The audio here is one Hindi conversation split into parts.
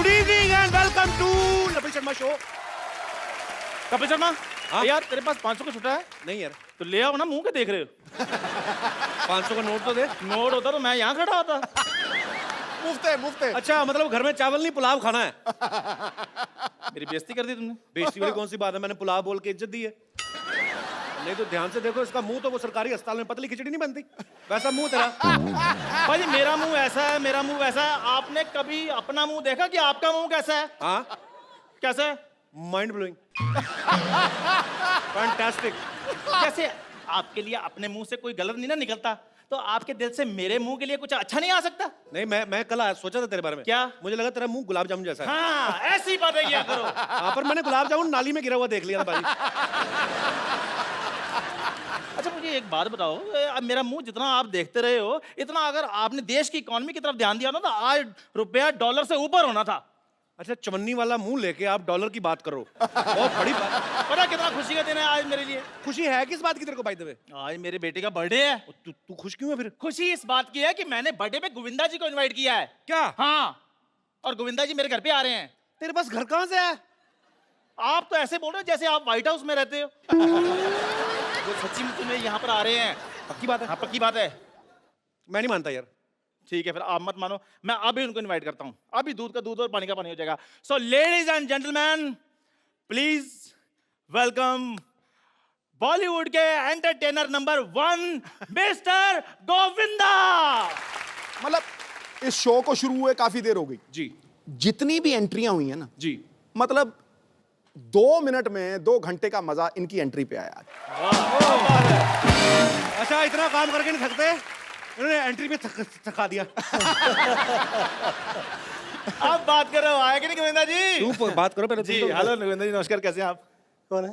Good evening and welcome to Kapil Sharma show. Kapil Sharma, हाँ? यार तेरे पास 500 का छुट्टा है? नहीं यार, तो ले आओ ना, मुंह के देख रहे हो? 500 का नोट तो दे। नोट होता तो मैं यहाँ खड़ा होता। मुफ्त है। अच्छा, मतलब घर में चावल नहीं पुलाव खाना है। मेरी बेइज्जती कर दी तुमने। बेइज्जती वाली कौन सी बात है, मैंने पुलाव बोल के इज्जत दी है। नहीं तो ध्यान से देखो, इसका मुंह तो वो सरकारी अस्पताल में पतली खिचड़ी नहीं बनती, वैसा मुंह तेरा। भाई मेरा मुंह ऐसा है, मेरा मुंह वैसा है। आपने कभी अपना मुंह देखा कि आपका मुंह कैसा है? हाँ, कैसा है? Mind blowing, fantastic. कैसे? आपके लिए अपने मुंह से कोई गलत नहीं ना निकलता, तो आपके दिल से मेरे मुंह के लिए कुछ अच्छा नहीं आ सकता? नहीं, मैं कल सोचा था तेरे बारे में। क्या? मुझे लगा तेरा मुंह गुलाब जामुन जैसा है। हाँ, ऐसी बातें किया करो। हाँ, पर मैंने गुलाब जामुन नाली में गिरा हुआ देख लिया था भाई। अच्छा मुझे एक बात बताओ, अब मेरा मुंह जितना आप देखते रहे हो, इतना अगर आपने देश की इकोनॉमी की तरफ ध्यान दिया ना, तो आज रुपया डॉलर से ऊपर होना था। अच्छा, चवन्नी वाला मुंह लेके आप डॉलर की बात करो, बहुत बड़ी बात। पता कितना खुशी का दिन है आज मेरे लिए? खुशी है किस बात की तेरे को बाय द वे? आज मेरे बेटे का बर्थडे है। तू खुश क्यों है फिर? खुशी इस बात की है कि मैंने बर्थडे पे गोविंदा जी को इनवाइट किया है। क्या? हाँ, और गोविंदा जी मेरे घर पे आ रहे हैं। तेरे पास घर कहाँ से है? आप तो ऐसे बोल रहे हो जैसे आप व्हाइट हाउस में रहते हो। वो सच्ची में तुम्हें यहाँ पर आ रहे हैं। पक्की बात है? हाँ पक्की बात है। मैं नहीं मानता यार। ठीक है फिर आप मत मानो, मैं अभी उनको इनवाइट करता हूँ। अभी दूध का दूध और पानी का पानी हो जाएगा। So ladies and gentleman, please welcome Bollywood के एंटरटेनर नंबर 1 मिस्टर गोविंदा। मतलब इस शो को शुरू हुए काफी देर हो गई। जी जितनी भी एंट्रियां हुई है ना, जी, मतलब 2 मिनट में 2 घंटे का मजा इनकी एंट्री पे आया। अच्छा इतना काम करके नहीं थकते, इन्होंने एंट्री में थका दिया। आप बात कर रहे हो, आए कि नहीं गोविंदा जी? तू बात करो पहले। जी हेलो गोविंदा जी, नमस्कार, कैसे हैं आप? कौन है?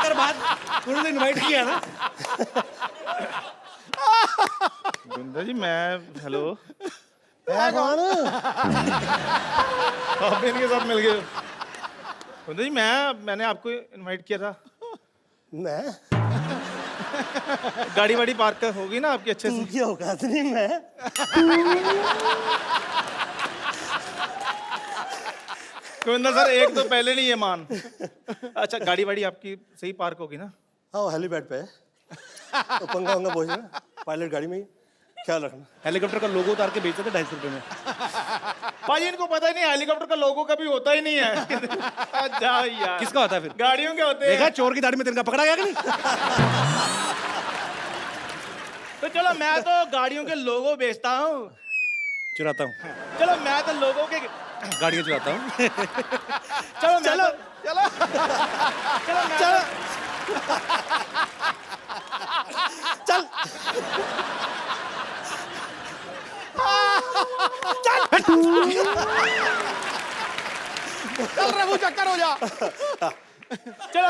कर बात, उन्होंने इनवाइट किया ना। गोविंदा जी मैं, हेलो, है कौन? आप भी इनके साथ मिल गए? गोविंदा जी मैंने आपको इनवाइट किया था। मैं? गाड़ी वाड़ी पार्क होगी ना आपकी अच्छे से? उनकी औकात नहीं मैं। गोविंदा सर एक तो पहले नहीं है मान। अच्छा गाड़ी वाड़ी आपकी सही पार्क होगी ना? हाँ हेलीपैड पे है, तो पंगा वंगा पहुंचना पायलट गाड़ी में ही, ख्याल रखना। हेलीकॉप्टर का लोगो उतार के बेचते थे 250 रुपए में। भाई इनको पता ही नहीं हेलीकॉप्टर का लोगो कभी होता ही नहीं है। जाओ यार, किसका होता है फिर? गाड़ियों के होते देखा हैं। चोर की दाढ़ी में तिनका पकड़ा गया कि नहीं? तो चलो मैं तो गाड़ियों के लोगो बेचता हूँ। चुराता हूँ, चलो मैं तो लोगों के, गाड़ियाँ चुराता हूँ। चलो चलो चलो चलो चल चल रघु, चक्कर हो जा। चलो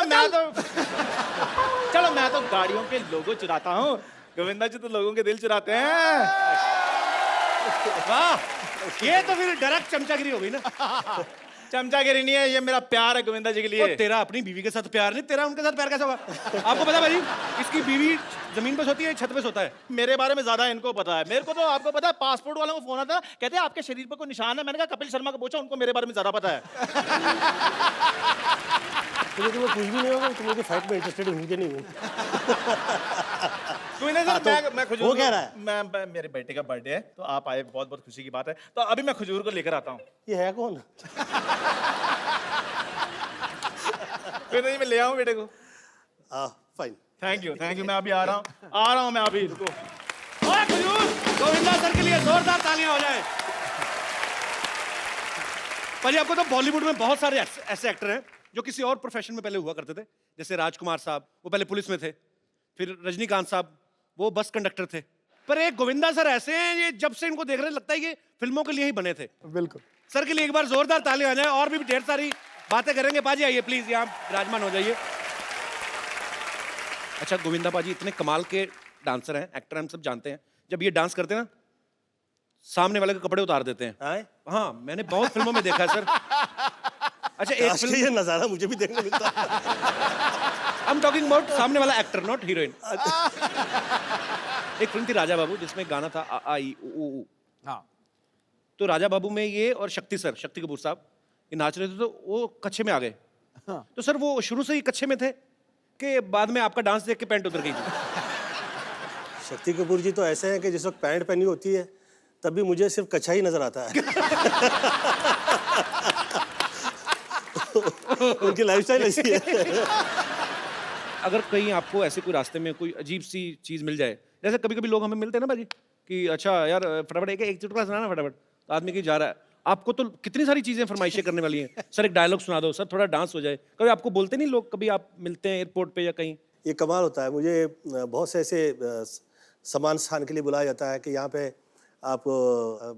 मैं तो गाड़ियों के लोगो चुराता हूँ। गोविंदा जी तो लोगों के दिल चुराते हैं। वाह, ये तो फिर डायरेक्ट चमचागिरी हो गई ना। चमचागिरी नहीं है, ये मेरा प्यार है गोविंदा जी के लिए। तो तेरा अपनी बीवी के साथ प्यार नहीं, तेरा उनके साथ प्यार कैसा होगा? आपको पता है भाई, इसकी बीवी जमीन पे सोती है, छत पे सोता है। मेरे बारे में ज्यादा इनको पता है। मेरे को तो आपको पता है, पासपोर्ट वालों को फोन आता है, कहते हैं आपके शरीर पर कोई निशान है। मैंने कहा कपिल शर्मा को पूछो, उनको मेरे बारे में ज्यादा पता है। तुम्हें कुछ भी नहीं होगा, तुम मुझे फाइट में इंटरेस्टेड मुझे नहीं हूँ। मैं खजूर वो कह रहा है। मैं मेरे बेटे का बर्थडे है, तो आप आए, बहुत बहुत खुशी की बात है। तो अभी मैं खजूर को लेकर आता हूँ। ये है कौन? मैं ले आऊँ बेटे को? फाइन। थैंक यू मैं अभी आ रहा हूँ मैं अभी, रुको। ओए खजूर, गोविंदा सर के लिए जोरदार तालियां हो जाए। भाई आपको तो बॉलीवुड में बहुत सारे ऐसे एक्टर हैं जो किसी और प्रोफेशन में पहले हुआ करते थे। जैसे राजकुमार साहब, वो पहले पुलिस में थे। फिर रजनीकांत साहब, वो बस कंडक्टर थे। पर एक गोविंदा सर ऐसे हैं, ये जब से इनको देख रहे लगता है कि फिल्मों के लिए ही बने थे। बिल्कुल। सर के लिए एक बार जोरदार तालियां हो जाए। और भी ढेर सारी बातें करेंगे। पाजी आइए प्लीज, यहाँ विराजमान हो जाइए। अच्छा गोविंदा पाजी इतने कमाल के डांसर हैं, एक्टर, हम सब जानते हैं। जब ये डांस करते हैं ना, सामने वाले के कपड़े उतार देते हैं। हाँ, मैंने बहुत फिल्मों में देखा है सर। अच्छा एक फिल्म, ये नजारा मुझे भी देखने मिलता है। I'm talking about सामने वाला एक्टर, नॉट हीरोइन। एक फिल्म थी राजा बाबू, जिसमें गाना था आ आ ई उ ऊ। हाँ, तो राजा बाबू में ये और शक्ति सर, शक्ति कपूर साहब, ये नाच रहे थे तो वो कच्छे में आ गए। तो सर वो शुरू से ही कच्छे में थे कि बाद में आपका डांस देख के पैंट उतर गई थी? शक्ति कपूर जी तो ऐसे हैं कि जिस वक्त पैंट पहनी होती है तब भी मुझे सिर्फ कच्छा ही नजर आता है। उनकी लाइफस्टाइल ऐसी है। अगर कहीं आपको ऐसे कोई रास्ते में कोई अजीब सी चीज मिल जाए, जैसे कभी कभी लोग हमें मिलते हैं ना भाजी कि अच्छा यार फटाफट एक चुटकुला सुनाना फटाफट, तो आदमी कहीं जा रहा है, आपको तो कितनी सारी चीजें फरमाइशें करने वाली हैं, सर एक डायलॉग सुना दो, सर थोड़ा डांस हो जाए, कभी आपको बोलते नहीं लोग, कभी आप मिलते हैं एयरपोर्ट पे या कहीं? ये कमाल होता है। मुझे बहुत से ऐसे समान स्थान के लिए बुलाया जाता है कि यहाँ पे आप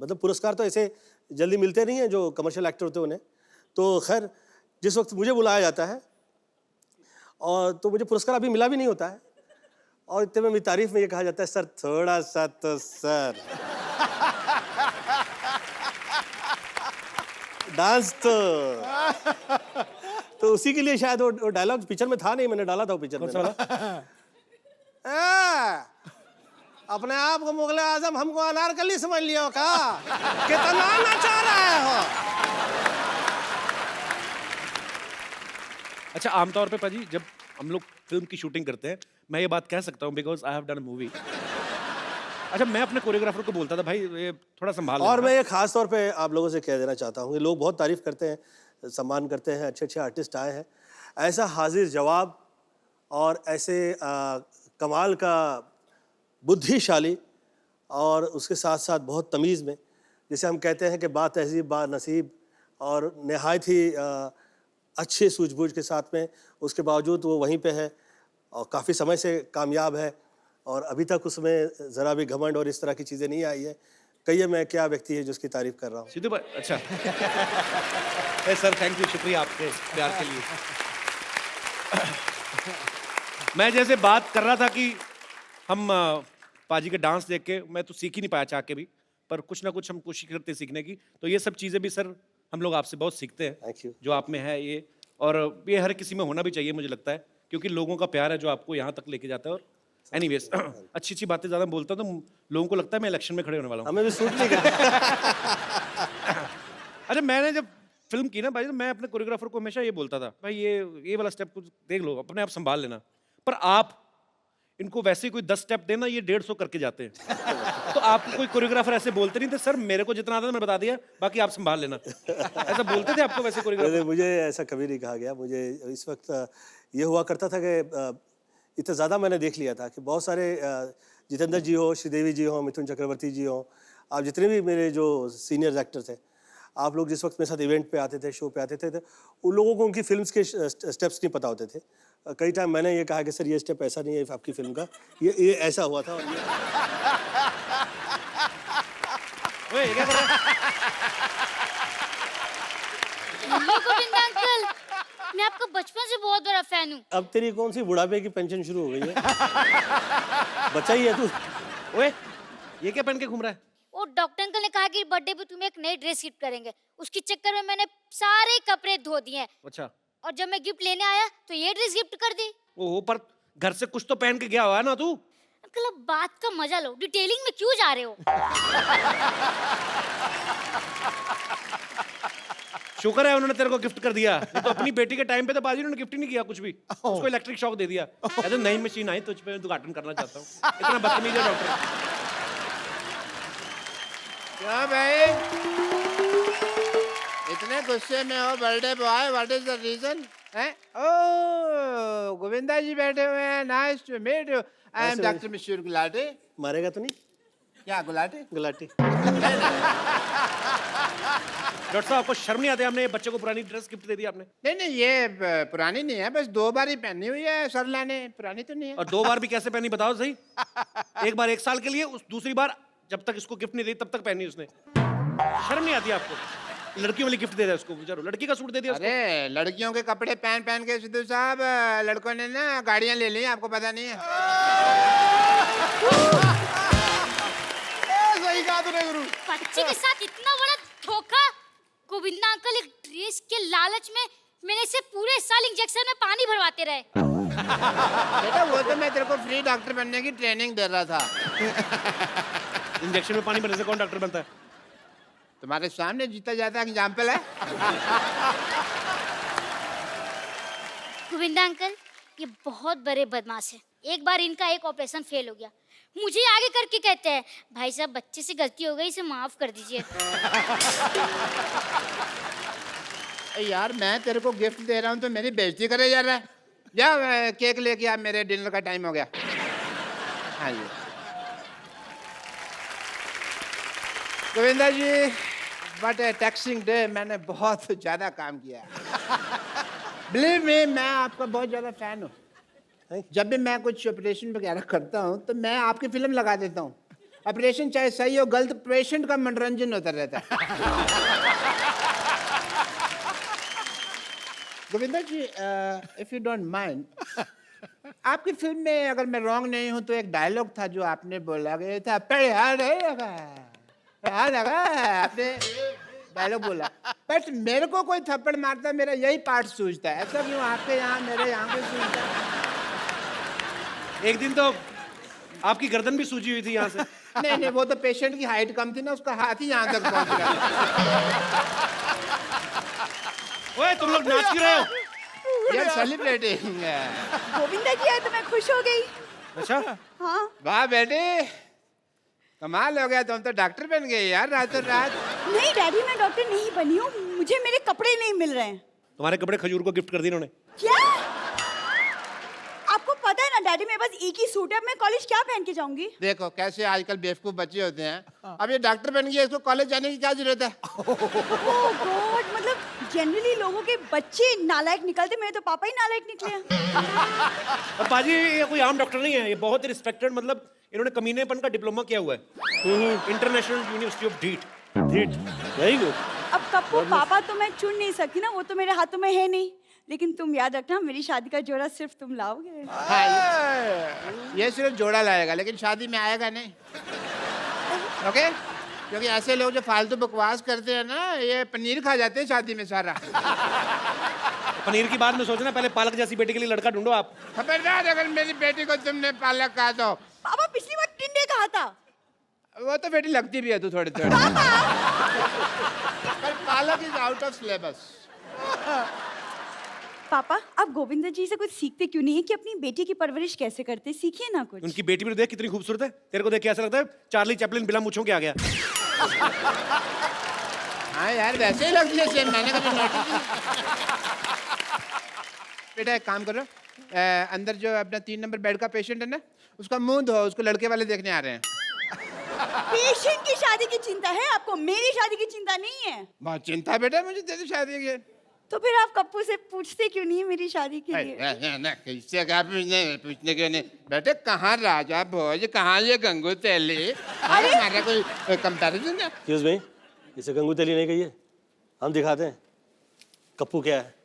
मतलब पुरस्कार तो ऐसे जल्दी मिलते नहीं हैं जो कमर्शियल एक्टर होते हैं उन्हें। तो खैर जिस वक्त मुझे बुलाया जाता है और तो मुझे पुरस्कार अभी मिला भी नहीं होता है, और इतने में मेरी तारीफ में ये कहा जाता है सर थोड़ा सा तो सर डांस तो उसी के लिए शायद वो डायलॉग पिक्चर में था नहीं, मैंने डाला था वो पिक्चर में। अपने आप को मुगले आजम हमको अनारकली समझ लियो का? कितना नचा रहे हो? अच्छा आमतौर पे पाजी जब हम लोग फिल्म की शूटिंग करते हैं, मैं ये बात कह सकता हूँ because I have done a movie. अच्छा मैं अपने कोरियोग्राफर को बोलता था भाई ये थोड़ा संभाल और लेना। मैं ये खास तौर पे आप लोगों से कह देना चाहता हूँ कि लोग बहुत तारीफ करते हैं, सम्मान करते हैं, अच्छे अच्छे आर्टिस्ट आए हैं, ऐसा हाजिर जवाब और ऐसे कमाल का बुद्धिशाली और उसके साथ साथ बहुत तमीज़ में, जिसे हम कहते हैं कि बा तहजीब बा नसीब और नहायत ही अच्छे सूझबूझ के साथ में, उसके बावजूद वो वहीं पे है और काफ़ी समय से कामयाब है और अभी तक उसमें ज़रा भी घमंड और इस तरह की चीज़ें नहीं आई है। कहिए मैं क्या व्यक्ति है जो उसकी तारीफ़ कर रहा हूँ। सिद्धू भाई अच्छा सर थैंक यू, शुक्रिया आपके प्यार के लिए। मैं जैसे बात कर रहा था कि हम पाजी के डांस देख के मैं तो सीख ही नहीं पाया चाह के भी, पर कुछ ना कुछ हम कोशिश करते हैं सीखने की, तो ये सब चीज़ें भी सर हम लोग आपसे बहुत सीखते हैं। Thank you. जो आप में है ये, और ये हर किसी में होना भी चाहिए मुझे लगता है, क्योंकि लोगों का प्यार है जो आपको यहाँ तक लेके जाता है। और एनीवेज अच्छी अच्छी बातें ज़्यादा बोलता हूँ तो लोगों को लगता है मैं इलेक्शन में खड़े होने वाला हूँ। हमें भी सूट नहीं कर। अच्छा मैंने जब फिल्म की ना भाई, तो मैं अपने कोरियोग्राफर को हमेशा ये बोलता था भाई ये वाला स्टेप कुछ देख लो, अपने आप संभाल लेना, पर आप इनको वैसे ही कोई 10 स्टेप देना ये 150 करके जाते हैं। तो आपको कोई कोरियोग्राफर ऐसे बोलते नहीं थे सर मेरे को जितना आता था मैं बता दिया बाकी आप संभाल लेना, ऐसा बोलते थे आपको वैसे कोरियोग्राफर? मुझे ऐसा कभी नहीं कहा गया। मुझे इस वक्त ये हुआ करता था कि इतना ज़्यादा मैंने देख लिया था कि बहुत सारे जितेंद्र जी हो, श्रीदेवी जी हो, मिथुन चक्रवर्ती जी हो, आप जितने भी मेरे जो सीनियर एक्टर थे, आप लोग जिस वक्त मेरे साथ इवेंट पे आते थे, शो पे आते थे, उन लोगों को उनकी फिल्म्स के स्टेप्स नहीं पता होते थे। कई टाइम मैंने ये कहा कि सर ये स्टेप ऐसा नहीं है आपकी फिल्म का, ये ऐसा हुआ था। और ये क्या कर रहा है? गोविंद अंकल, मैं आपका बचपन से बहुत बड़ा फैन हूँ। अब तेरी कौन सी बुढ़ापे की पेंशन शुरू हो गई है? बच्चा ही है तू। ओए ये क्या पहन के घूम रहा है? वो डॉक्टर अंकल ने कहा कि बर्थडे पे तुम्हें एक नई ड्रेस गिफ्ट करेंगे, उसके चक्कर में मैंने सारे कपड़े धो दिए हैं। अच्छा और जब मैं गिफ्ट लेने आया तो ये ड्रेस गिफ्ट कर दी। ओहो, पर घर से कुछ तो पहन के गया हुआ है ना तू? अंकल अब बात का मजा लो, डिटेलिंग में क्यों जा रहे हो? शुक्र है उन्होंने तेरे को गिफ्ट कर दिया, नहीं तो अपनी बेटी के टाइम पे तो बाजी उन्होंने गिफ्ट ही नहीं किया कुछ भी, उसको इलेक्ट्रिक शॉक दे दिया। कहते नई मशीन आई तो उस पे उद्घाटन करना चाहता हूँ। इतना बदतमीज है डॉक्टर। क्या भाई इतने गुस्से में हो? Birthday boy, what is the reason? Oh Govinda ji बैठे हुए हैं, nice to meet you. I am doctor Mishra Gulati. मारेगा तो नहीं? क्या गुलाटी? गुलाटी। डॉक्टर साहब आपको शर्म नहीं आती? हमने ये बच्चे को पुरानी ड्रेस गिफ्ट दे दी आपने। नहीं नहीं ये पुरानी नहीं है, बस 2 बार ही पहनी हुई है सरला ने, पुरानी तो नहीं है। और 2 बार भी कैसे पहनी बताओ सही? एक बार 1 साल के लिए, उस दूसरी बार जब तक इसको गिफ्ट नहीं दी तब तक पहनी उसने। शर्म नहीं आती आपको? लड़कियों वाली गिफ्ट दे दिया उसको, बेचारो लड़की का सूट दे दिया उसको। अरे लड़कियों के कपड़े पहन पहन के सिद्धू साहब लड़कों ने ना गाड़ियां ले ली, आपको पता नहीं है? सही कहा तूने गुरु। बच्चे के साथ इतना बड़ा धोखा। गोविंदा अंकल एक ड्रेस के लालच में मेरे से पूरे साल इंजेक्शन में पानी भरवाते रहे। बेटा वो तो मैं तेरे को फ्री डॉक्टर बनने की ट्रेनिंग दे रहा था। इंजेक्शन में पानी भरने से कौन डॉक्टर बनता है? तुम्हारे सामने जीता जाता एग्जाम्पल है। गोविंदा अंकल ये बहुत बड़े बदमाश है। एक बार इनका एक ऑपरेशन फेल हो गया, मुझे आगे करके कहते हैं भाई साहब बच्चे से गलती हो गई, इसे माफ कर दीजिए। यार मैं तेरे को गिफ्ट दे रहा हूँ तो मेरी बेइज्जती करे जा रहा है। जा केक लेके आ, मेरे डिनर का टाइम हो गया। हाँ जी गोविंदा जी, बट टैक्सिंग डे मैंने बहुत ज़्यादा काम किया है। बिलीव मी, मैं आपका बहुत ज़्यादा फैन हूँ। जब भी मैं कुछ ऑपरेशन वगैरह करता हूँ तो मैं आपकी फिल्म लगा देता हूँ। ऑपरेशन चाहे सही हो गलत, पेशेंट का मनोरंजन होता रहता है। गोविंदा जी, इफ यू डोंट माइंड, आपकी फिल्म में अगर मैं रॉन्ग नहीं हूं तो एक डायलॉग था जो आपने बोला गया था, आपने डायलॉग बोला, बट मेरे को कोई थप्पड़ मारता मेरा यही पार्ट सूझता है। ऐसा क्यों आपके यहाँ मेरे यहाँ पे सूझता है? एक दिन तो आपकी गर्दन भी सूजी हुई थी यहाँ से। नहीं, वो तो पेशेंट की हाइट कम थी ना, उसका हाथ ही यहाँ तक पहुँच गया। ओए तुम लोग नाच क्यों रहे हो? यार सेलिब्रेटिंग। गोविंदा जी आए तो मैं खुश हो गई। अच्छा हाँ। वाह बेटे, कमाल हो गया, तुम तो डॉक्टर बन गए यार रातों रात। नहीं डैडी, मैं डॉक्टर नहीं बनी हूँ, मुझे मेरे कपड़े नहीं मिल रहे हैं। तुम्हारे कपड़े खजूर को गिफ्ट कर दिए इन्होंने। क्या? आपको पता है ना डैडी, मेरे पास एक ही सूट है, अब मैं कॉलेज क्या पहन के जाऊंगी? देखो कैसे आजकल बेवकूफ बच्चे होते हैं। अब ये डॉक्टर बन गया, इसको कॉलेज जाने की क्या जरूरत है? ओह गॉड, मतलब जनरली लोगों के बच्चे नालायक निकलते, मेरे तो पापा ही नालायक निकले हैं। और पाजी ये कोई आम डॉक्टर नहीं है, ये बहुत ही रिस्पेक्टेड, मतलब इन्होंने कमीनेपन का डिप्लोमा किया हुआ है इंटरनेशनल यूनिवर्सिटी ऑफ ढीठ। Very good. अब कप्पू पापा तो मैं चुन नहीं सकती ना, वो तो मेरे हाथों में है नहीं, लेकिन तुम याद रखना मेरी शादी का जोड़ा सिर्फ तुम लाओगे। हाँ, ये सिर्फ जोड़ा लाएगा लेकिन शादी में आएगा नहीं। ओके? क्योंकि ऐसे लोग जो फालतू बकवास करते हैं ना, ये पनीर खा जाते हैं शादी में सारा। पनीर की बात में सोचना, पहले पालक जैसी बेटी के लिए लड़का ढूंढो आप। खबरदार अगर मेरी बेटी को तुमने पालक कहा तो। पापा पिछली बार टिंडे कहा था। वो तो बेटी लगती भी है तू थोड़ी थोड़ी। पर पालक इज आउट ऑफ सिलेबस। पापा आप गोविंदा जी से कुछ सीखते क्यों नहीं है कि अपनी बेटी की परवरिश कैसे करते, सीखिए ना कुछ। उनकी बेटी भी तो देख कितनी खूबसूरत है, तेरे को देख के ऐसा लगता है चार्ली चैपलिन बिना मूंछों के आ गया। हाँ यार वैसे ही लगती है सेम, मैंने कभी नोटिस नहीं। बेटा एक काम करो, अंदर जो अपना 3 नंबर बेड का पेशेंट है ना, उसका मुंह धो, उसको लड़के वाले देखने आ रहे हैं। पेशेंट की शादी की चिंता है आपको, मेरी शादी की चिंता नहीं है। बहुत चिंता है बेटा मुझे तेरी शादी की। तो फिर आप कप्पू से पूछते क्यों नहीं है मेरी शादी के लिए? किससे कहा पूछने क्यों नहीं? बेटे कहाँ राजा भोज, कहाँ ये गंगू तेली? अरे हमारा कोई कंपैरिजन है? एक्सक्यूज मी, इसे गंगू तेली नहीं कहिए, हम दिखाते हैं कप्पू क्या है।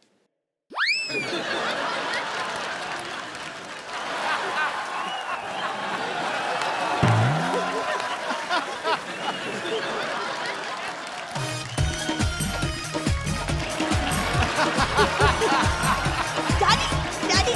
डैडी डैडी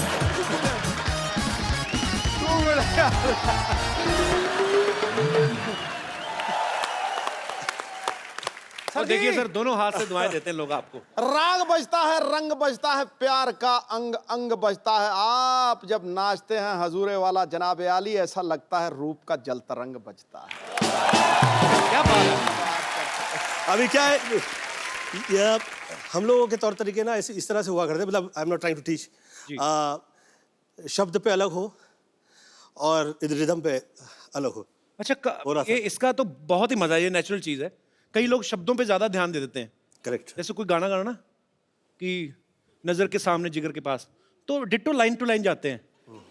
और देखिए सर, दोनों हाथ से दुआएं देते हैं लोग आपको। राग बजता है, रंग बजता है, प्यार का अंग अंग बजता है। आप जब नाचते हैं हजूरे वाला जनाब आली, ऐसा लगता है रूप का जल तरंग बजता है। क्या बात है। अभी क्या है, ये हम लोगों के तौर तरीके ना ऐसे इस तरह से हुआ करते हैं, मतलब I am not trying to teach. शब्द पे अलग हो और रिदम पे अलग हो। अच्छा हो रहा था। ये इसका तो बहुत ही मजा है, ये नेचुरल चीज है। कई लोग शब्दों पे ज्यादा ध्यान दे देते हैं। करेक्ट। जैसे कोई गाना गाना ना कि नजर के सामने जिगर के पास, तो डिट्टो लाइन टू लाइन जाते हैं।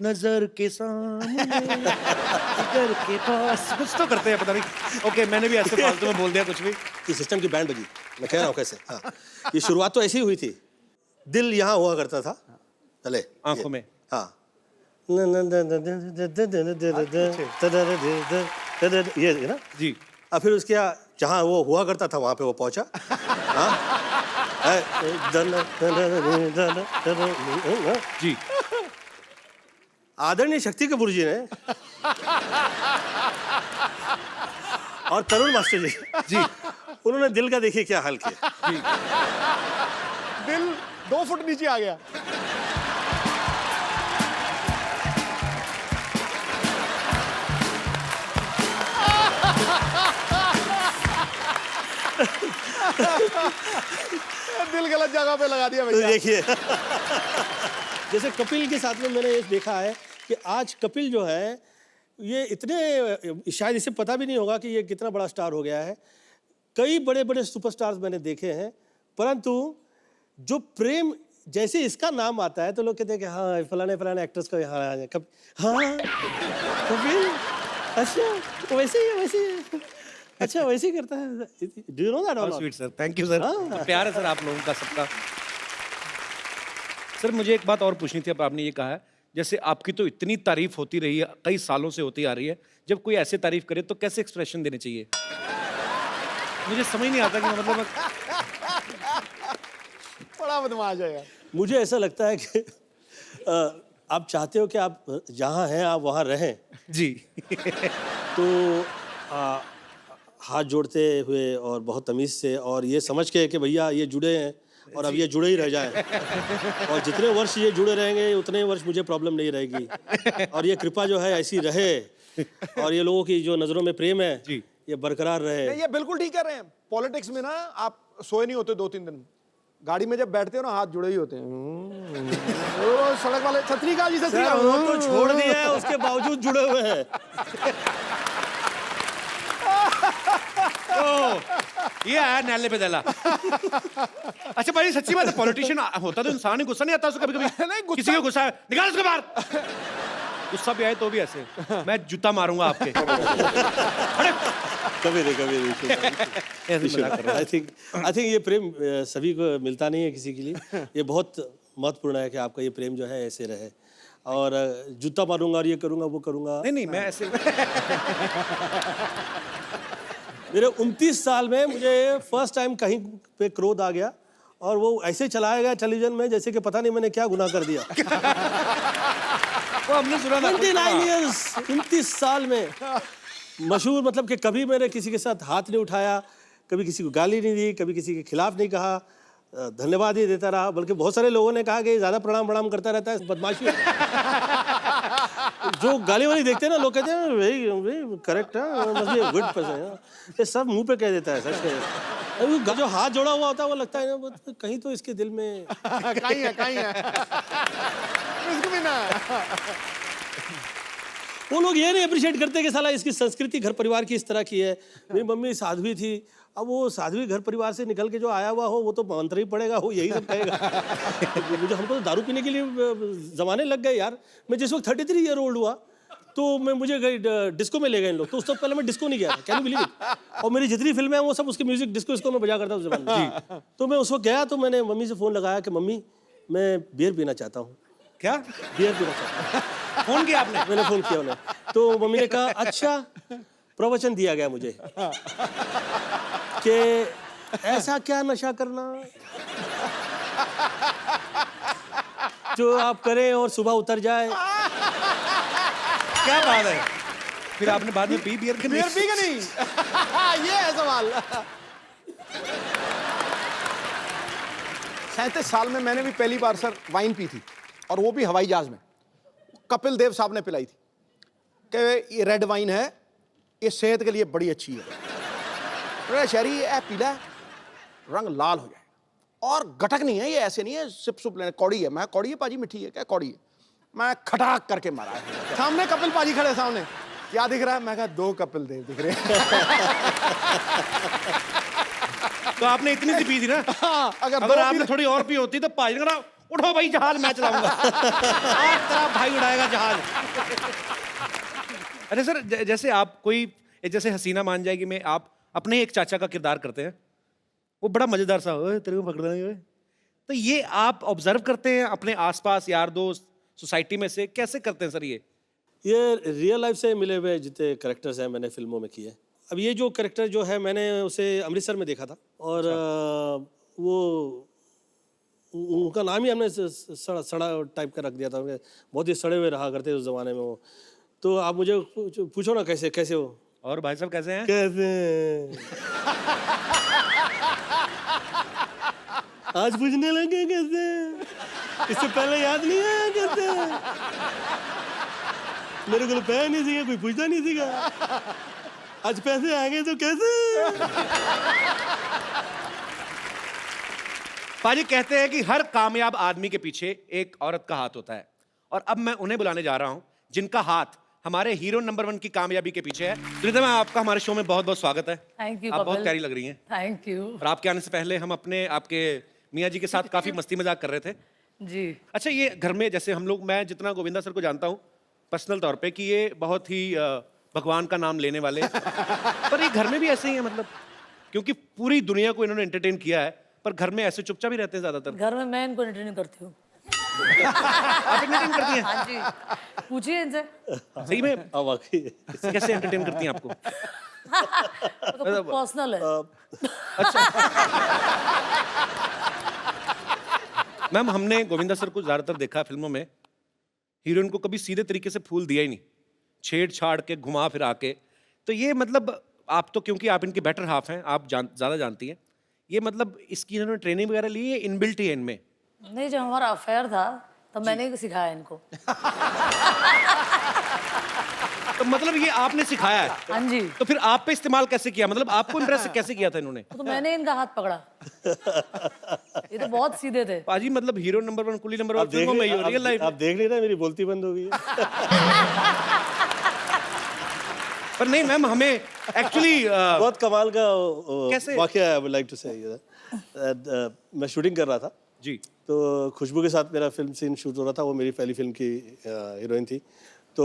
नजर के सामने जिगर के पास, कुछ तो करते हैं पता नहीं। ओके मैंने भी ऐसे फालतू में बोल दिया कुछ भी। ये सिस्टम की बैंड बजी, मैं कह रहा हूँ कैसे। हाँ, ये शुरुआत तो ऐसी ही हुई थी। दिल यहाँ हुआ करता था पहले आंखों में। हाँ, ये है ना जी और फिर उसके जहाँ वो हुआ करता था वहाँ पे वो पहुँचा। जी आदरणीय शक्ति कपूर जी ने और तरुण मास्टर जी जी उन्होंने दिल का देखिए क्या हाल किया। दिल 2 फुट नीचे आ गया। दिल गलत जगह पे लगा दिया तो भैया। देखिए जैसे कपिल के साथ में मैंने ये देखा है कि आज कपिल जो है ये इतने शायद इसे पता भी नहीं होगा कि ये कितना बड़ा स्टार हो गया है। कई बड़े बड़े सुपरस्टार्स मैंने देखे हैं, परंतु जो प्रेम जैसे इसका नाम आता है तो लोग कहते हैं कि हाँ फलाने फलाने एक्टर्स का यहाँ हाँ कपिल अच्छा वैसे ही है वैसे ही है अच्छा वैसे ही करता है। डू यू नो दैट और sweet sir, thank you sir. हाँ। प्यार है सर आप लोगों का सबका। सर मुझे एक बात और पूछनी थी। अब आपने ये कहा है जैसे आपकी तो इतनी तारीफ होती रही है, कई सालों से होती आ रही है, जब कोई ऐसे तारीफ करे तो कैसे एक्सप्रेशन देने चाहिए? मुझे समझ नहीं आता कि मतलब बड़ा बदमाश है यार। मुझे ऐसा लगता है कि आप चाहते हो कि आप जहाँ हैं आप वहाँ रहें, जी तो हाथ जोड़ते हुए और बहुत तमीज़ से और ये समझ के कि भैया ये जुड़े हैं और अब ये जुड़े ही रह जाएं और जितने वर्ष ये जुड़े रहेंगे उतने वर्ष मुझे प्रॉब्लम नहीं रहेगी और ये कृपा जो है ऐसी रहे और ये लोगों की जो नज़रों में प्रेम है जी। ये बरकरार रहे। नहीं, ये बिल्कुल ठीक कह रहे हैं। पॉलिटिक्स में ना आप सोए नहीं होते 2-3 दिन, गाड़ी में जब बैठते हो ना हाथ जुड़े ही होते हैं। वो सड़क वाले छतरी का जी छतरी का वो तो छोड़ दिया है उसके बावजूद जुड़े हुए हैं। ये आया नाले पे दला। अच्छा भाई सच्ची बात है, पॉलिटिशियन होता तो इंसान ही गुस्सा नहीं आता उसको कभी कभी? नहीं, गुस्सा- किसी को गुस्सा है, निकाल उसको बाहर। गुस्सा भी आए तो भी ऐसे मैं जूता मारूंगा आपके। कभी नहीं ऐसे मजाक कर रहा हूं। आई थिंक ये प्रेम सभी को मिलता नहीं है किसी के लिए। ये बहुत महत्वपूर्ण है कि आपका ये प्रेम जो है ऐसे रहे और जूता मारूंगा और ये करूंगा वो करूंगा। नहीं नहीं मैं ऐसे मेरे 29 साल में मुझे फर्स्ट टाइम कहीं पे क्रोध आ गया और वो ऐसे चलाया गया टेलीविजन में जैसे कि पता नहीं मैंने क्या गुनाह कर दिया। वो हमने सुना था 29 years 29 साल में मशहूर, मतलब कि कभी मैंने किसी के साथ हाथ नहीं उठाया, कभी किसी को गाली नहीं दी, कभी किसी के खिलाफ नहीं कहा, धन्यवाद ही देता रहा। बल्कि बहुत सारे लोगों ने कहा कि ज़्यादा प्रणाम प्रणाम करता रहता है, बदमाशी। जो गाली वाली देखते हैं ना लोग कहते हैं वेरी करेक्ट है, मस्ट बी गुड पर्सन। ये सब मुंह पे कह देता है, सच कह देता है। वो जो हाथ जोड़ा हुआ होता है वो लगता है ना कहीं तो इसके दिल में कहीं है इसको भी ना। वो लोग ये नहीं अप्रिशिएट करते कि साला इसकी संस्कृति घर परिवार की इस तरह की है। मेरी मम्मी साध्वी थी, अब वो साध्वी घर परिवार से निकल के जो आया हुआ हो वो तो मंत्र ही पड़ेगा, वो यही सब कहेगा। मुझे हमको तो दारू पीने के लिए जमाने लग गए यार। मैं जिस वक्त 33 ईयर ओल्ड हुआ तो मुझे डिस्को में ले गए इन लोग, तो उस तो पहले मैं डिस्को नहीं गया था, कैन यू बिलीव इट। और मेरी जितनी फिल्में हैं वो सब उसके म्यूजिक डिस्को में बजा करता उस जमाने में। तो मैं उस वक्त गया तो मैंने मम्मी से फ़ोन लगाया कि मम्मी मैं बियर पीना चाहता हूँ। क्या बियर पीना चाहता हूँ। फोन किया आपने? मैंने फ़ोन किया उन्हें, तो मम्मी ने कहा अच्छा, प्रवचन दिया गया मुझे कि ऐसा क्या नशा करना जो आप करें और सुबह उतर जाए। क्या बात है? फिर आपने बाद में पी बियर के? बियर पी के नहीं। ये है सवाल। 37 साल में मैंने भी पहली बार सर वाइन पी थी, और वो भी हवाई जहाज में। कपिल देव साहब ने पिलाई थी कि ये रेड वाइन है, ये सेहत के लिए बड़ी अच्छी है। शहरी ये पीला है, रंग लाल हो जाए और गटक नहीं है, ये ऐसे नहीं है सिप सुप लेने। कौड़ी है। मैं कौड़ी है पाजी, मिठी है क्या? कौड़ी है। मैं खटाक करके मारा है। सामने कपिल पाजी खड़े, सामने क्या दिख रहा है? मैं कहा 2 कपिल देव दिख रहे हैं। तो आपने इतनी सी पी थी ना? अगर अगर 2 आपने थोड़ी और पी होती तो पाजी ने कहा उठो भाई जहाज मैं चलाऊंगा। आज तेरा भाई उड़ाएगा जहाज। अरे सर जैसे आप कोई जैसे हसीना मान जाएगी में आप अपने एक चाचा का किरदार करते हैं, वो बड़ा मजेदार सा ओए तेरे को पकड़ लेंगे। तो ये आप ऑब्जर्व करते हैं अपने आसपास यार दोस्त सोसाइटी में से, कैसे करते हैं सर ये रियल लाइफ से मिले हुए जितने करेक्टर्स हैं मैंने फिल्मों में किए। अब ये जो करेक्टर जो है मैंने उसे अमृतसर में देखा था और वो उनका नाम ही हमने सड़ा टाइप का रख दिया था। बहुत ही सड़े हुए रहा करते उस ज़माने में वो। तो आप मुझे पूछो ना कैसे कैसे हो। और भाई साहब कैसे हैं? कैसे आज पूछने लगे कैसे? इससे पहले याद नहीं आया कैसे? मेरे को पैसा नहीं सीखा, कोई पूछता नहीं सीखा। आज पैसे आ गए तो कैसे? पाजी कहते हैं कि हर कामयाब आदमी के पीछे एक औरत का हाथ होता है, और अब मैं उन्हें बुलाने जा रहा हूं जिनका हाथ हमारे हीरो नंबर 1 की कामयाबी के पीछे है। सुनीता मैम, आपका हमारे शो में बहुत बहुत स्वागत है। थैंक यू आप बहुत कपिल। प्यारी लग रही हैं। थैंक यू और आपके आने से पहले हम आपके मियाँ जी के साथ काफी मस्ती मजाक कर रहे थे। जी। अच्छा, ये घर में जैसे हम लोग, मैं जितना गोविंदा सर को जानता हूँ पर्सनल तौर पे कि ये बहुत ही भगवान का नाम लेने वाले पर ये घर में भी ऐसे ही है, मतलब क्योंकि पूरी दुनिया को इन्होंने एंटरटेन किया है, पर घर में ऐसे चुपचाप ही रहते हैं ज्यादातर। घर में मैं इनको एंटरटेन करती हूँ। आप एंटरटेन करती हैं? हाँ जी, पूछिए इनसे। सही में? हाँ वाकई। कैसे एंटरटेन करती हैं आपको? वो तो पर्सनल है। मैम, हमने गोविंदा सर को ज्यादातर देखा है फिल्मों में, हीरोइन को कभी सीधे तरीके से फूल दिया ही नहीं, छेड़-छाड़ के, घुमा फिरा के। तो ये मतलब आप तो, क्योंकि आप इनके बेटर हाफ हैं, आप ज्यादा जानती हैं, ये मतलब इसकी इन्होंने ट्रेनिंग वगैरह ली है, इनबिल्ट ही है इनमें? नहीं, जब हमारा अफेयर था तब मैंने ही सिखाया इनको। तो मतलब ये आपने सिखाया है? हाँ जी। तो फिर आप पे इस्तेमाल कैसे किया, मतलब आपको इम्प्रेस कैसे किया था इन्होंने? तो मैंने इनका हाथ पकड़ा। ये तो बहुत सीधे थे। पाजी मतलब हीरो नंबर 1, कुली नंबर 1 आप देख फिल्मों में ही हो, आप- रियल लाइफ आप देख नहीं रहे, मेरी बोलती बंद हो गई है। पर नहीं मैम, हमें एक्चुअली बहुत कमाल का कैसे? वाकया आई वुड लाइक टू से। मैं शूटिंग कर रहा था जी, तो खुशबू के साथ मेरा फिल्म सीन शूट हो रहा था। वो मेरी पहली फिल्म की हीरोइन थी। तो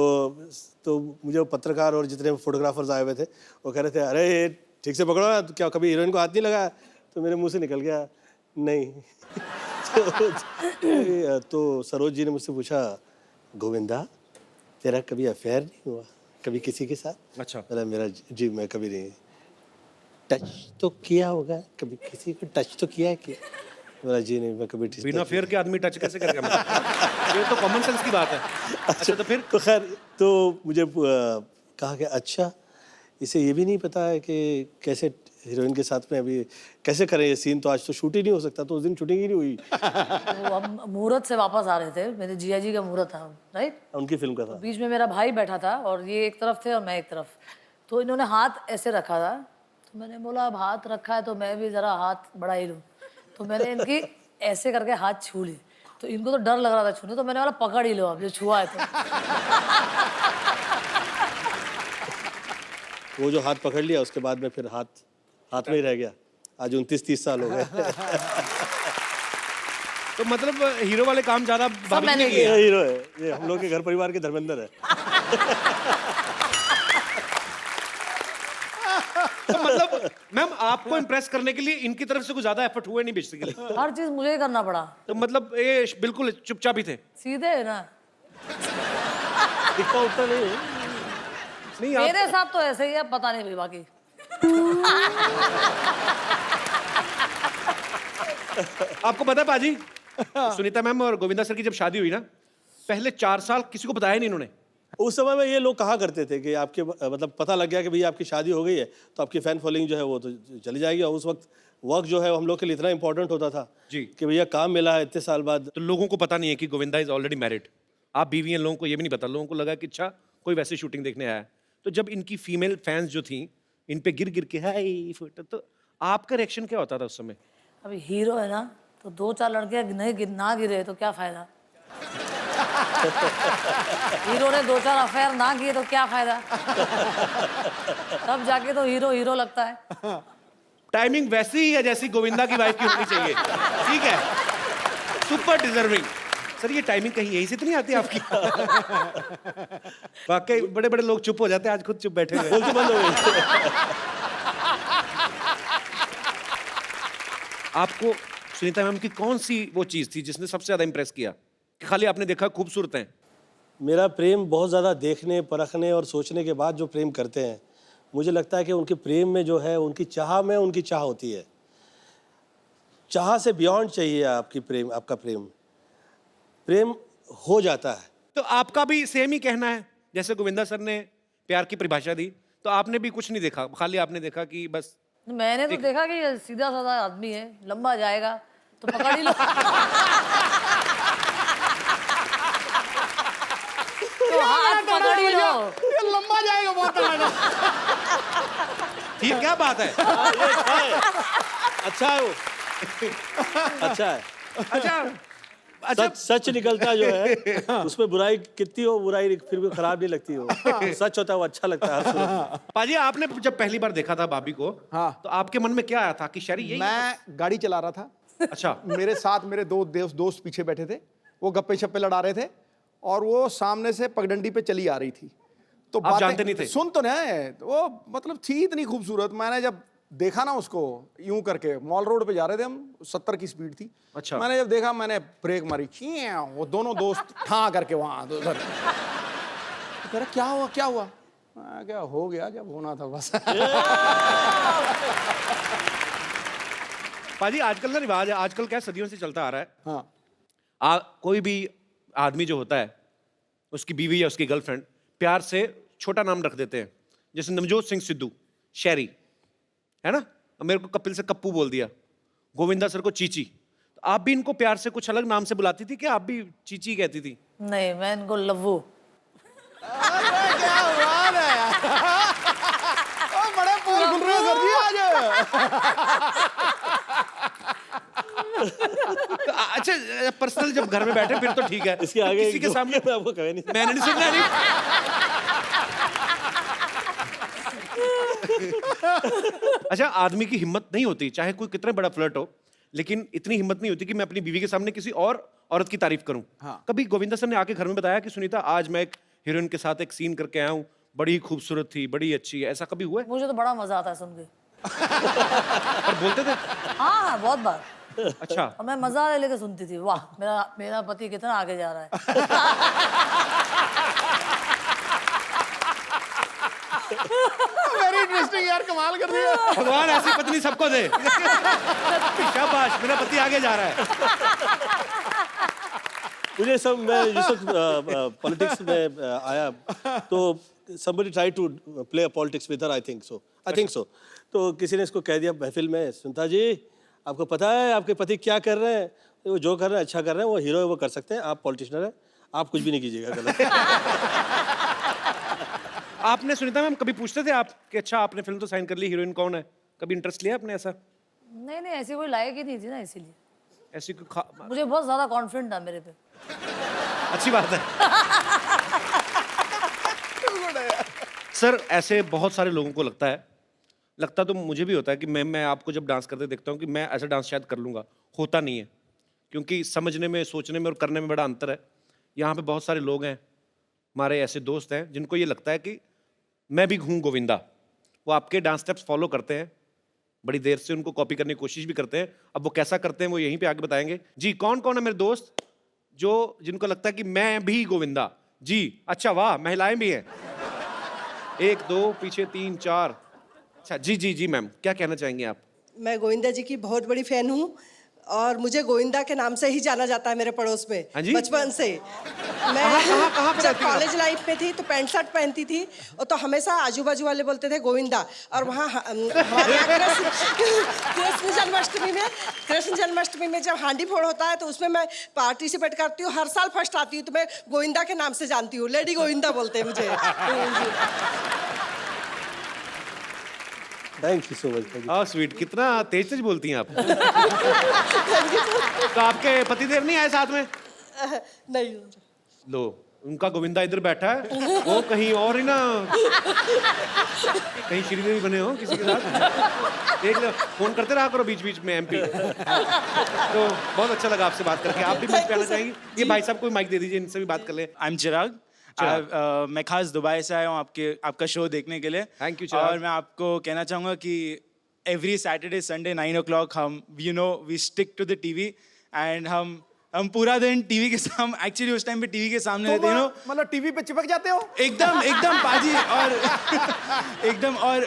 मुझे वो पत्रकार और जितने फोटोग्राफर्स आए हुए थे वो कह रहे थे, अरे ये ठीक से पकड़ो ना, तो क्या कभी हीरोइन को हाथ नहीं लगाया? तो मेरे मुंह से निकल गया नहीं। तो सरोज जी ने मुझसे पूछा, गोविंदा तेरा कभी अफेयर नहीं हुआ कभी किसी के साथ? अच्छा। मेरा जी मैं कभी नहीं। टच तो किया होगा कभी, किसी को टच तो किया है क्या? मेरा जी नहीं, मैं कभी बिना फेयर के आदमी टच कैसे करेगा? मतलब ये तो कॉमन सेंस की बात है। अच्छा, तो फिर तो खैर, तो मुझे कहा कि अच्छा इसे ये भी नहीं पता है कि कैसे हीरोइन के साथ में अभी कैसे करें ये सीन, तो आज तो शूट ही नहीं हो सकता। तो उस दिन शूटिंग ही नहीं हुई। तो हम मुहूर्त से वापस आ रहे थे, मेरे जिया जी का मुहूर्त था, राइट? उनकी फिल्म का था। बीच में मेरा भाई बैठा था और ये एक तरफ थे और मैं एक तरफ। तो इन्होंने हाथ ऐसे रखा था, तो मैंने बोला अब हाथ रखा है तो मैं भी जरा हाथ बढ़ा ही लूँ। तो मैंने इनकी ऐसे करके हाथ छू ली, तो इनको तो डर लग रहा था छूने, तो मैंने बोला पकड़ ही लो अब जो छुआ है तो। वो जो हाथ पकड़ लिया उसके बाद में फिर हाथ में ही रह गया। आज 29-30 साल हो गए। तो मतलब हीरो वाले काम ज्यादा भाभी मैंने ने किए। किए। ये हीरो है, ये हम लोग के घर परिवार के धर्मेंद्र है। तो मतलब मैम, आपको इम्प्रेस करने के लिए इनकी तरफ से कुछ ज्यादा एफर्ट हुए नहीं बेसिकली? हर चीज मुझे ही करना पड़ा। तो मतलब ये बिल्कुल चुपचाप ही थे? सीधे है ना, दिखता उठता नहीं है। नहीं आप, मेरे साथ तो ऐसे ही है, पता नहीं भाई बाकी। आपको पता है पाजी, सुनीता मैम और गोविंदा सर की जब शादी हुई ना, पहले 4 साल किसी को बताया नहीं इन्होंने। उस समय में ये लोग कहा करते थे कि आपके मतलब पता लग गया कि भैया आपकी शादी हो गई है तो आपकी फैन फॉलोइंग जो है वो तो चली जाएगी। और उस वक्त वर्क जो है वो हम लोग के लिए इतना इंपॉर्टेंट होता था जी। कि भैया काम मिला है इतने साल बाद। तो लोगों को पता नहीं है कि गोविंदा इज ऑलरेडी मैरिड, आप बीवी हैं, लोगों को ये भी नहीं पता। लोगों को लगा कि अच्छा कोई वैसे शूटिंग देखने आया है। तो जब इनकी फीमेल फैंस जो थी इन पे गिर गिर के हाय फोटो, तो आपका रिएक्शन क्या होता था उस समय? अभी हीरो है ना, तो 2-4 लड़के नहीं ना गिरे तो क्या फायदा? हीरो ने 2-4 अफेयर ना किए तो क्या फायदा? तब जाके तो हीरो हीरो लगता है। टाइमिंग वैसी ही है जैसी गोविंदा की वाइफ की होनी चाहिए। ठीक है, सुपर डिजर्विंग। सर ये टाइमिंग कहीं यहीं से तो नहीं आती आपकी? वाकई बड़े बड़े लोग चुप हो जाते हैं, आज खुद चुप बैठे हुए हैं। बोलती बंद हो गई। आपको सुनीता मैम की कौन सी वो चीज थी जिसने सबसे ज्यादा इंप्रेस किया? कि खाली आपने देखा खूबसूरत हैं? मेरा प्रेम बहुत ज़्यादा देखने परखने और सोचने के बाद जो प्रेम करते हैं, मुझे लगता है कि उनके प्रेम में जो है उनकी चाह में उनकी चाह होती है। चाह से बियॉन्ड चाहिए आपका प्रेम हो जाता है। तो आपका भी सेम ही कहना है जैसे गोविंदा सर ने प्यार की परिभाषा दी, तो आपने भी कुछ नहीं देखा, खाली आपने देखा कि बस मैंने तो देखा कि ये सीधा साधा आदमी है, लंबा जाएगा तो पकड़ ही लो। तो हाथ पकड़ ही लो। ये लंबा जाएगा बहुत तगड़ा। ठीक, क्या बात है। अच्छा है वो, अच्छा है। अच्छा, सच निकलता जो है उसमें बुराई कितनी हो, बुराई फिर भी खराब नहीं लगती हो। सच होता है वो अच्छा लगता है हर सूरत में। पाजी आपने जब पहली बार देखा था भाभी को, हाँ। तो आपके मन में क्या आया था कि शरी यही है? मैं गाड़ी चला रहा था, अच्छा, मेरे साथ मेरे दो दोस्त पीछे बैठे थे, वो गप्पे शप्पे लड़ा रहे थे और वो सामने से पगडंडी पे चली आ रही थी। तो आप जानते नहीं थे? सुन तो नहीं, वो मतलब थी इतनी खूबसूरत। मैंने जब देखा ना उसको यूं करके, मॉल रोड पे जा रहे थे हम, 70 की स्पीड थी। अच्छा। मैंने जब देखा, मैंने ब्रेक मारी, वो दोनों दोस्त ठां करके वहां उधर। कह रहा क्या हुआ क्या हुआ? मैं क्या हो गया जब होना था बस। पाजी आजकल ना रिवाज है, आजकल क्या सदियों से चलता आ रहा है, हाँ कोई भी आदमी जो होता है, उसकी बीवी या उसकी गर्लफ्रेंड प्यार से छोटा नाम रख देते हैं। जैसे नवजोत सिंह सिद्धू, शैरी, है ना, अब मेरे को कपिल से कप्पू बोल दिया, गोविंदा सर को चीची। तो आप भी इनको प्यार से कुछ अलग नाम से बुलाती थी कि आप भी चीची कहती थी? नहीं, मैं इनको लव्वू। अरे क्या बात है यार। ओ, बड़े पोल खुल रहे हो सर जी आज। तो अच्छा, पर्सनल जब घर में बैठे फिर तो ठीक है, इसके आगे किसी के सामने मैं आपको कहे नहीं। मैंने नहीं सुनना नहीं। अच्छा, आदमी की हिम्मत नहीं होती, चाहे कोई कितना बड़ा फ्लर्ट हो, लेकिन इतनी हिम्मत नहीं होती कि मैं अपनी बीवी के सामने किसी और औरत की तारीफ करूं। हाँ। कभी गोविंदा सर ने आके घर में बताया कि सुनीता आज मैं एक हीरोइन के साथ एक सीन करके आया हूं, बड़ी खूबसूरत थी, बड़ी अच्छी है, ऐसा कभी हुआ है? मुझे तो बड़ा मजा आता है सुन के। और बोलते थे? हाँ हाँ, बहुत बार। अच्छा, और मैं मजा ले लेके सुनती थी, वाह मेरा मेरा पति कितना आगे जा रहा है। वेरी इंटरेस्टिंग यार, कमाल कर दिया। भगवान ऐसी पत्नी सबको दे। शाबाश, मेरा पति आगे जा रहा है। मुझे सब, मैं जिस वक्त पॉलिटिक्स में आया तो somebody tried to play a politics with her, I think so. तो किसी ने इसको कह दिया महफिल में, सुनीता जी आपको पता है आपके पति क्या कर रहे हैं? वो जो कर रहे हैं अच्छा कर रहे हैं, वो हीरो है, वो कर सकते हैं, आप पॉलिटिशियन हैं, आप कुछ भी नहीं कीजिएगा गलत। आपने सुनीता मैम कभी पूछते थे आप कि अच्छा आपने फिल्म तो साइन कर ली, हीरोइन कौन है? कभी इंटरेस्ट लिया आपने ऐसा? नहीं नहीं, ऐसी कोई लायक ही नहीं थी ना, इसीलिए ऐसी कोई मुझे बहुत ज्यादा कॉन्फिडेंट था मेरे पे। अच्छी बात है। सर, ऐसे बहुत सारे लोगों को लगता तो मुझे भी होता है कि मैं आपको जब डांस करते देखता हूँ कि मैं ऐसा डांस शायद कर लूँगा, होता नहीं है, क्योंकि समझने में, सोचने में और करने में बड़ा अंतर है। यहाँ पे बहुत सारे लोग हैं, हमारे ऐसे दोस्त हैं जिनको ये लगता है कि मैं भी हूँ गोविंदा, वो आपके डांस स्टेप्स फॉलो करते हैं, बड़ी देर से उनको कॉपी करने की कोशिश भी करते हैं। अब वो कैसा करते हैं वो यहीं पे आके बताएंगे। जी, कौन कौन है मेरे दोस्त जो जिनको लगता है कि मैं भी गोविंदा? जी, अच्छा, वाह, महिलाएं भी हैं। 1 2 पीछे 3 4। अच्छा, जी जी जी मैम, क्या कहना चाहेंगे आप? मैं गोविंदा जी की बहुत बड़ी फैन हूँ और मुझे गोविंदा के नाम से ही जाना जाता है मेरे पड़ोस में। हाँ जी? बचपन से मैं कहाँ पे जब रहती हैं आप? कॉलेज लाइफ में थी तो पैंट शर्ट पहनती थी और तो हमेशा आजू बाजू वाले बोलते थे गोविंदा। और वहाँ हमारे यहाँ कृष्ण जन्माष्टमी में जब हांडी फोड़ होता है तो उसमें मैं पार्टिसिपेट करती हूँ, हर साल फर्स्ट आती हूँ, तो मैं गोविंदा के नाम से जानती हूँ, लेडी गोविंदा बोलते हैं मुझे। Thank you so much. हाँ, स्वीट, कितना तेज बोलती हैं आप। तो आपके पतिदेव नहीं आए साथ में? नहीं, लो, उनका गोविंदा इधर बैठा है, वो कहीं और ही ना, कहीं श्रीदेवी बने हो किसी के साथ। देख लो, फोन करते रहा करो बीच बीच में MP। तो बहुत अच्छा लगा आपसे बात करके। आप भी कुछ कहना चाहेंगे? ये भाई साहब को माइक दे दीजिए, इनसे भी बात कर ले। आई एम चिराग। मैं खास दुबई से आया हूँ आपका शो देखने के लिए। Thank you, चिराग। और मैं आपको कहना चाहूँगा कि एवरी सैटरडे संडे 9 o'clock हम we stick to the TV and हम पूरा दिन टीवी के सामने, एक्चुअली उस टाइम पे टीवी के सामने रहते हैं, मतलब टीवी पे चिपक जाते हो? एकदम पाजी। और एकदम, और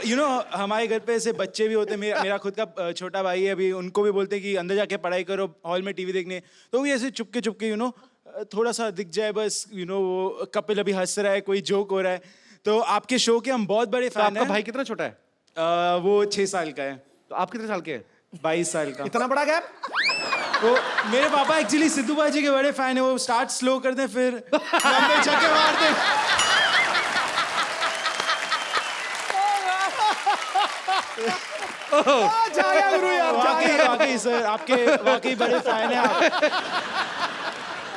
हमारे घर पे ऐसे बच्चे भी होते हैं। मेरा खुद का छोटा भाई है, अभी उनको भी बोलते हैं कि अंदर जाके पढ़ाई करो, हॉल में टीवी देखने, तो भी ऐसे चुपके चुपके थोड़ा सा दिख जाए बस, वो कपिल अभी हंस रहा है, कोई जोक हो रहा है, तो आपके शो के हम बहुत बड़े तो फैन आपका हैं। भाई कितना छोटा है? वो 6 साल का है, तो आप कितने साल के हैं? 22 साल का। इतना बड़ा गैप? तो मेरे पापा एक्चुअली सिद्धू बाजी के बड़े फैन है। वो स्टार्ट स्लो करते हैं, फिर लंबे छक्के मारते हैं। जाया गुरु यार, वाकई वाकई सर, आपके वाकई बड़े फैन हैं आप।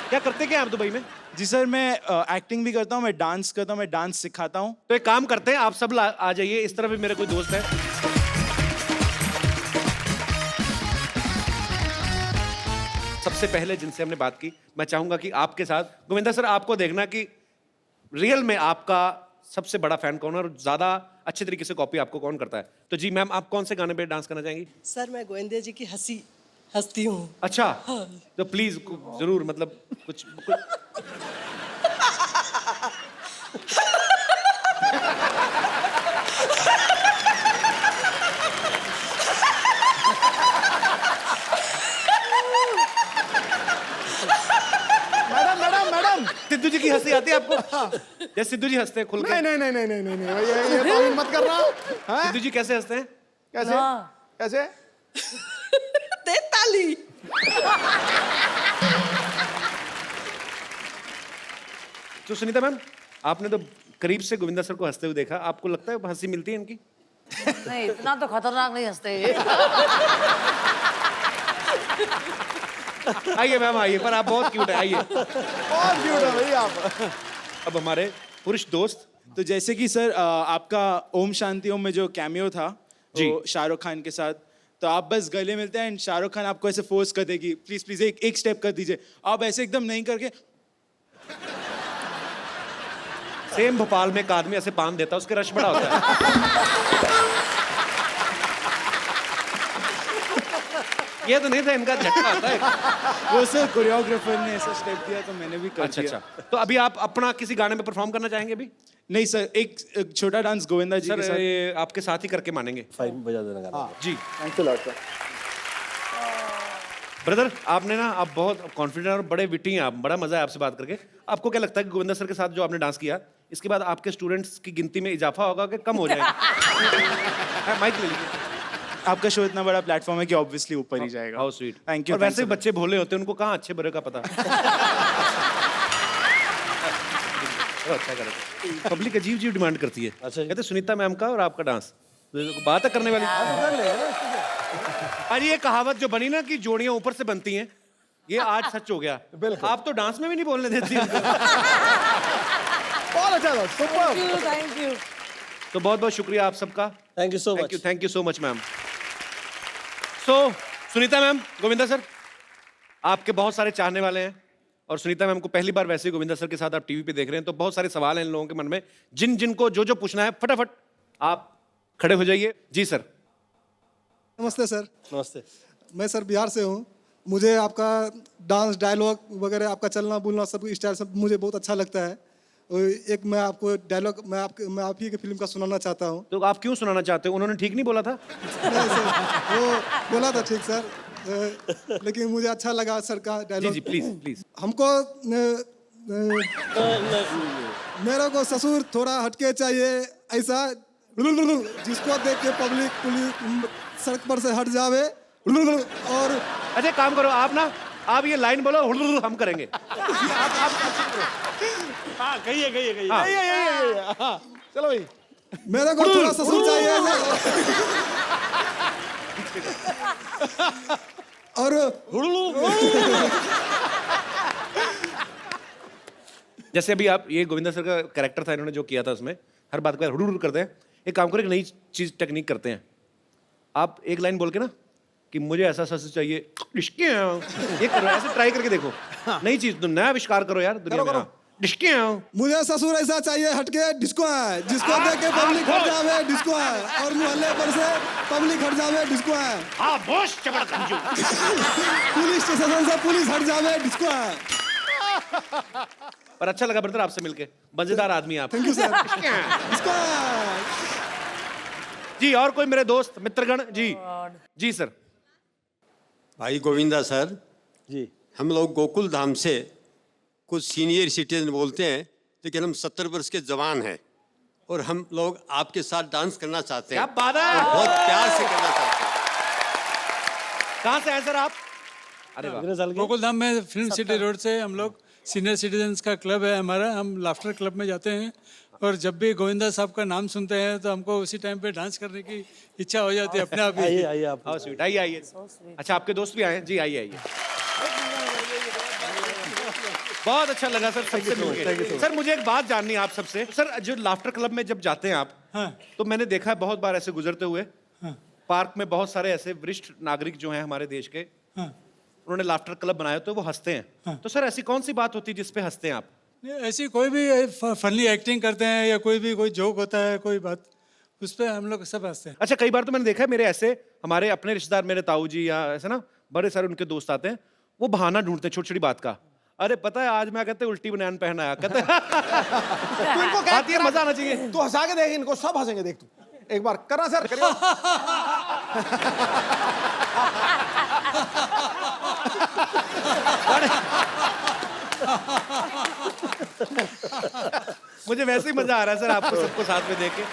क्या करते क्या हैं आप दुबई में? जी सर, मैं एक्टिंग भी करता हूँ, मैं डांस करता हूँ, मैं डांस सिखाता हूँ। तो एक काम करते हैं, आप सब आ जाइए, इस तरफ भी मेरे कोई दोस्त है। सबसे पहले जिनसे हमने बात की, मैं चाहूंगा कि आपके साथ गोविंदा सर आपको देखना कि रियल में आपका सबसे बड़ा फैन कौन है और ज्यादा अच्छे तरीके से कॉपी आपको कौन करता है। तो जी मैम, आप कौन से गाने पे डांस करना चाहेंगी? सर मैं गोविंदा जी की हंसती हूँ। अच्छा, तो प्लीज जरूर, मतलब कुछ मैडम सिद्धू जी की हंसी आती है आपको? जैसे सिद्धू जी हंसते हैं खुल के। नहीं ये तावील मत करना। हैं? सिद्धू जी कैसे हंसते हैं? कैसे कैसे? दे ताली। तो सुनीता मैम, आपने तो करीब से गोविंदा सर को हंसते हुए देखा, आपको लगता है हंसी मिलती है इनकी? नहीं, इतना तो खतरनाक नहीं हंसते ये। आइए मैम आइए, पर आप बहुत क्यूट है, आइए। बहुत क्यूट है भाई आप। अब हमारे पुरुष दोस्त। तो जैसे कि सर आपका ओम शांति ओम में जो कैमियो था जी, वो शाहरुख खान के साथ, तो आप बस गले मिलते हैं एंड शाहरुख खान आपको ऐसे फोर्स कर देगी, प्लीज प्लीज एक स्टेप कर दीजिए। आप ऐसे एकदम नहीं करके सेम भोपाल में एक आदमी ऐसे पान देता है, उसके रश बड़ा होता है। ये तो नहीं था, इनका झटका आता है। वो सर कोरियोग्राफर ने ऐसा स्टेप दिया तो मैंने भी कर अच्छा दिया। अच्छा, तो अभी आप अपना किसी गाने में परफॉर्म करना चाहेंगे अभी? नहीं सर, एक छोटा डांस गोविंदा जी सर के साथ। ये आपके साथ ही करके मानेंगे। फाइन बजा देना गाना। जी thanks a lot sir. Brother, आपने ना, आप बहुत कॉन्फिडेंट और बड़े विटी हैं आप, बड़ा मजा है आपसे बात करके। आपको क्या लगता है कि गोविंदा सर के साथ जो आपने डांस किया, इसके बाद आपके स्टूडेंट्स की गिनती में इजाफा होगा कि कम हो जाएगा? माइक ले लीजिए। आपका शो इतना बड़ा प्लेटफॉर्म है कि ऑब्वियसली ऊपर ही जाएगा। How sweet. Thank you. और वैसे बच्चे भोले होते हैं, उनको कहाँ अच्छे बुरे का पता। अच्छा करते, पब्लिक अजीब अजीब डिमांड करती है। अच्छा जी। कहते सुनीता मैम का और आपका डांस, बात है करने वाली। अरे ये कहावत जो बनी ना कि जोड़ियां ऊपर से बनती हैं, ये आज सच हो गया। आप तो डांस में भी नहीं बोलने देती उनको। बहुत अच्छा था, सुपर। Thank you. तो बहुत बहुत शुक्रिया आप सबका। Thank you so much. Thank you so much ma'am. So Sunita ma'am, Govinda sir, आपके बहुत सारे चाहने वाले हैं और सुनीता मैम को पहली बार वैसे ही गोविंदा सर के साथ आप टीवी पे देख रहे हैं, तो बहुत सारे सवाल हैं इन लोगों के मन में, जिन को जो पूछना है फटाफट आप खड़े हो जाइए। जी सर। नमस्ते सर। नमस्ते। मैं सर बिहार से हूँ। मुझे आपका डांस डायलॉग वगैरह, आपका चलना बोलना सब स्टाइल सब मुझे बहुत अच्छा लगता है। और एक मैं आपको डायलॉग मैं आप ही की फिल्म का सुनाना चाहता हूँ। तो आप क्यों सुनाना चाहते हो? उन्होंने ठीक नहीं बोला था? नहीं सर, वो बोला था ठीक सर, लेकिन मुझे अच्छा लगा सर का जी डायलॉग। जी प्लीज प्लीज। हमको मेरे को ससुर थोड़ा हटके चाहिए, ऐसा जिसको देख के पब्लिक पुलिस सड़क पर से हट जावे। और अच्छा काम करो, आप ये लाइन बोलो, हम करेंगे। हाँ कहिए। हाँ, चलो भाई। मेरे को थोड़ा ससुर चाहिए और जैसे अभी आप, ये गोविंदा सर का कैरेक्टर था, इन्होंने जो किया था उसमें हर बात को हुड़ करते हैं। एक काम करो, एक नई चीज टेक्निक करते हैं। आप एक लाइन बोल के ना कि मुझे ऐसा सस चाहिए, ये करो, ऐसे ट्राई करके देखो। नई चीज, तो नया आविष्कार करो यार दुनिया में। मुझे ससुर ऐसा चाहिए हटके डिस्को है, जिसको देख के पब्लिक हट जावे डिस्को है, और मोहल्ले पर से पब्लिक हट जावे डिस्को है। पुलिस स्टेशन से पुलिस हट जावे डिस्को है। पर अच्छा लगा ब्रदर आपसे मिलके, मजेदार आदमी आप। Thank you sir. डिस्को है। जी और कोई मेरे दोस्त मित्रगण? जी जी सर। भाई गोविंदा सर जी, हम लोग गोकुल धाम से कुछ सीनियर सिटीजन बोलते हैं, लेकिन हम 70 वर्ष के जवान हैं। और हम लोग आपके साथ डांस करना चाहते हैं। क्या बात है! और बहुत प्यार से करना चाहते हैं। कहाँ से आए सर आप? अरे वाह। कितने साल के? गोकुलधाम में फिल्म सिटी रोड से हम लोग सीनियर सिटीजन्स का क्लब है हमारा, हम लाफ्टर क्लब में जाते हैं और जब भी गोविंदा साहब का नाम सुनते हैं तो हमको उसी टाइम पे डांस करने की इच्छा हो जाती है अपने आप आइए ही। आइए आप। हाउ स्वीट, आइए आइए। अच्छा, आपके दोस्त भी आए हैं? जी आइए आइए। बहुत अच्छा लगा सर सबसे मिलके। सर मुझे एक बात जाननी है आप सबसे। सर जो लाफ्टर क्लब में जब जाते हैं आप, हाँ। तो मैंने देखा है बहुत बार ऐसे गुजरते हुए, पार्क में बहुत सारे ऐसे वरिष्ठ नागरिक जो हैं हमारे देश के, हाँ। उन्होंने लाफ्टर क्लब बनाया तो वो हंसते हैं। तो सर ऐसी कौन सी बात होती है जिस पे हंसते हैं आप? नहीं, ऐसी कोई भी फनी एक्टिंग करते हैं या कोई जोक होता है, कोई बात, उस पर हम लोग सब हंसते हैं। अच्छा, कई बार तो मैंने देखा है मेरे ऐसे हमारे अपने रिश्तेदार, मेरे ताऊ जी या ऐसे ना बड़े सारे उनके दोस्त आते हैं, वो बहाना ढूंढते हैं छोटी छोटी बात का। अरे पता है आज मैं कहते उल्टी बनियान पहना आया, कहते तू इनको क्या बात ये मजा आना चाहिए। तू हंसा के देख, इनको सब हंसेंगे, देख तू एक बार करा सर करियो। मुझे वैसे ही मजा आ रहा है सर आपको सबको साथ में देख के।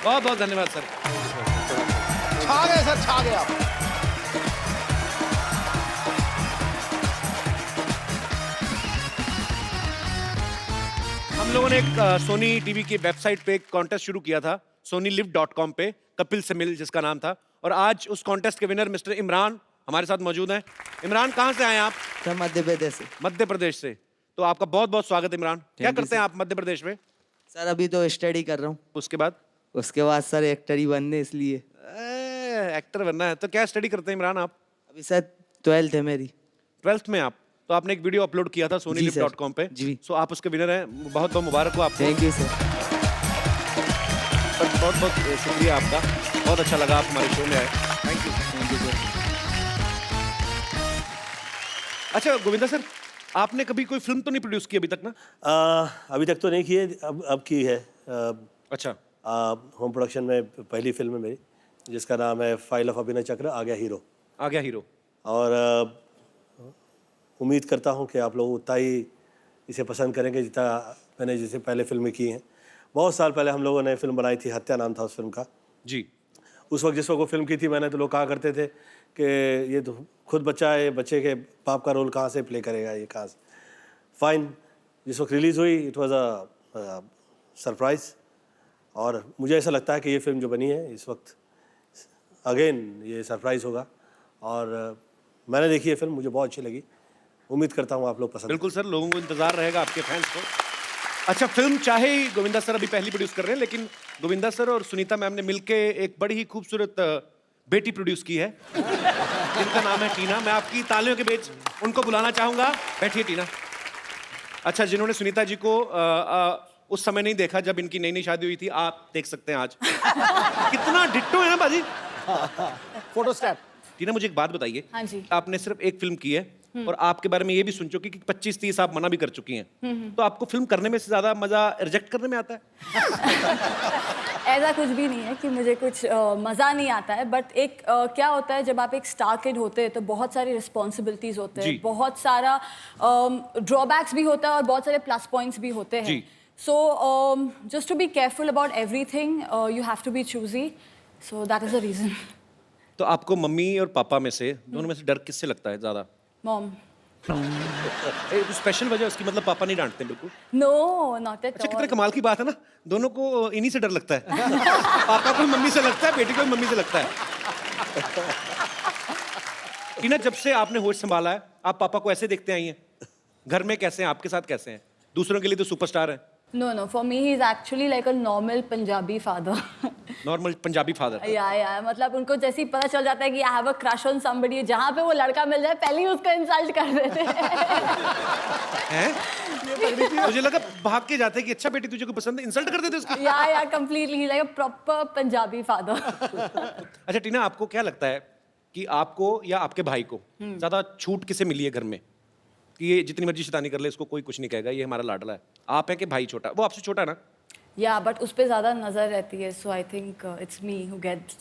बहुत बहुत धन्यवाद सर। छा गए सर, छा गए आप। हम लोगों ने एक सोनी टीवी की वेबसाइट पे एक कॉन्टेस्ट शुरू किया था, sonilive.com पे, कपिल से मिल जिसका नाम था, और आज उस कॉन्टेस्ट के विनर मिस्टर इमरान हमारे साथ मौजूद हैं। इमरान, कहाँ से आए आप? सर मध्य प्रदेश से। मध्य प्रदेश से। तो आपका बहुत बहुत स्वागत है इमरान। क्या करते हैं आप मध्य प्रदेश में? सर अभी तो स्टडी कर रहा हूँ, उसके बाद? उसके बाद सर एक्टर ही बनने, इसलिए एक्टर बनना है। तो क्या स्टडी करते हैं इमरान आप? अभी सर 12th है मेरी। 12th में आप? तो आपने एक वीडियो अपलोड किया था sonilive.com पे। जी। सो आप उसके विनर हैं, बहुत बहुत मुबारक हो आपको। Thank you sir. बहुत बहुत शुक्रिया आपका, बहुत अच्छा लगा आप हमारे शो में आए। Thank you. अच्छा गोविंदा सर, आपने कभी कोई फिल्म तो नहीं प्रोड्यूस की अभी तक ना? अभी तक तो नहीं की है, अब की है। अच्छा। होम प्रोडक्शन में पहली फिल्म है मेरी, जिसका नाम है फाइल ऑफ अभिनय चक्र, आ गया हीरो। आ गया हीरो। और उम्मीद करता हूँ कि आप लोग उतना ही इसे पसंद करेंगे जितना मैंने जिसे पहले फिल्में की हैं। बहुत साल पहले हम लोगों ने फिल्म बनाई थी, हत्या नाम था उस फिल्म का। जी। उस वक्त जिस वक्त वो फिल्म की थी मैंने, तो लोग कहा करते थे कि ये तो खुद बच्चा है, बच्चे के बाप का रोल कहाँ से प्ले करेगा, ये कहाँ से। फाइन, जिस वक्त रिलीज़ हुई इट वाज अ सरप्राइज़, और मुझे ऐसा लगता है कि ये फिल्म जो बनी है इस वक्त अगेन ये सरप्राइज़ होगा। और मैंने देखी है फिल्म, मुझे बहुत अच्छी लगी। उम्मीद करता हूँ आप लोग पसंद। बिल्कुल सर, लोगों को इंतजार रहेगा आपके फैंस को। अच्छा, फिल्म चाहे ही गोविंदा सर अभी पहली प्रोड्यूस कर रहे हैं, लेकिन गोविंदा सर और सुनीता मैम ने मिलके एक बड़ी ही खूबसूरत बेटी प्रोड्यूस की है जिनका नाम है टीना। मैं आपकी तालियों के बीच उनको बुलाना चाहूंगा। बैठिए टीना। अच्छा, जिन्होंने सुनीता जी को उस समय नहीं देखा जब इनकी नई नई शादी हुई थी, आप देख सकते हैं आज। कितना डिट्टो है ना बाजी। Photo step. टीना, मुझे एक बात बताइए। हाँ जी। आपने सिर्फ एक फिल्म की है और आपके बारे में ये भी सुन चुकी कि 25-30 आप मना भी कर चुकी हैं, तो आपको फिल्म करने में से ज्यादा मजा रिजेक्ट करने में आता है? ऐसा कुछ भी नहीं है कि मुझे कुछ मज़ा नहीं आता है, बट एक क्या होता है जब आप एक स्टार किड होते हैं तो बहुत सारी रिस्पॉन्सिबिलिटीज होते हैं, बहुत सारा ड्रॉबैक्स भी होता है और बहुत सारे प्लस पॉइंट्स भी होते हैं। So just to be careful about everything, you have to be choosy, so that is the reason. तो आपको मम्मी और पापा में से, दोनों में से डर किससे लगता है ज्यादा? मॉम। स्पेशल वजह उसकी, मतलब पापा नहीं डांटते बिल्कुल? नो, नॉट एट अच्छा, कितने कमाल की बात है ना, दोनों को इन्हीं से डर लगता है। पापा को मम्मी से लगता है, बेटी को मम्मी से लगता है। टीना, जब से आपने होश संभाला है, आप पापा को ऐसे देखते आई हैं? घर में कैसे हैं, आपके साथ कैसे हैं? दूसरों के लिए तो सुपरस्टार हैं। No, for me he is actually like a normal Punjabi father. Normal Punjabi father. या मतलब उनको जैसे ही पता चल जाता है कि I have a crush on somebody, जहाँ पे वो लड़का मिल जाए पहले ही उसको इंसल्ट कर देते हैं। मुझे लगा भाग के जाते हैं कि अच्छा बेटी तुझे को पसंद है, इंसल्ट कर देते उसको। या completely like a proper Punjabi father. अच्छा टीना, आपको क्या लगता है कि आपको या आपके भाई को ज्यादा छूट किसे मिली है घर में कि ये जितनी मर्जी शैतानी कर ले इसको कोई कुछ नहीं कहेगा, ये हमारा लाडला है? आप है कि भाई छोटा? वो आपसे छोटा है ना? या बट उस पे ज़्यादा नज़र रहती है, so I think it's me who gets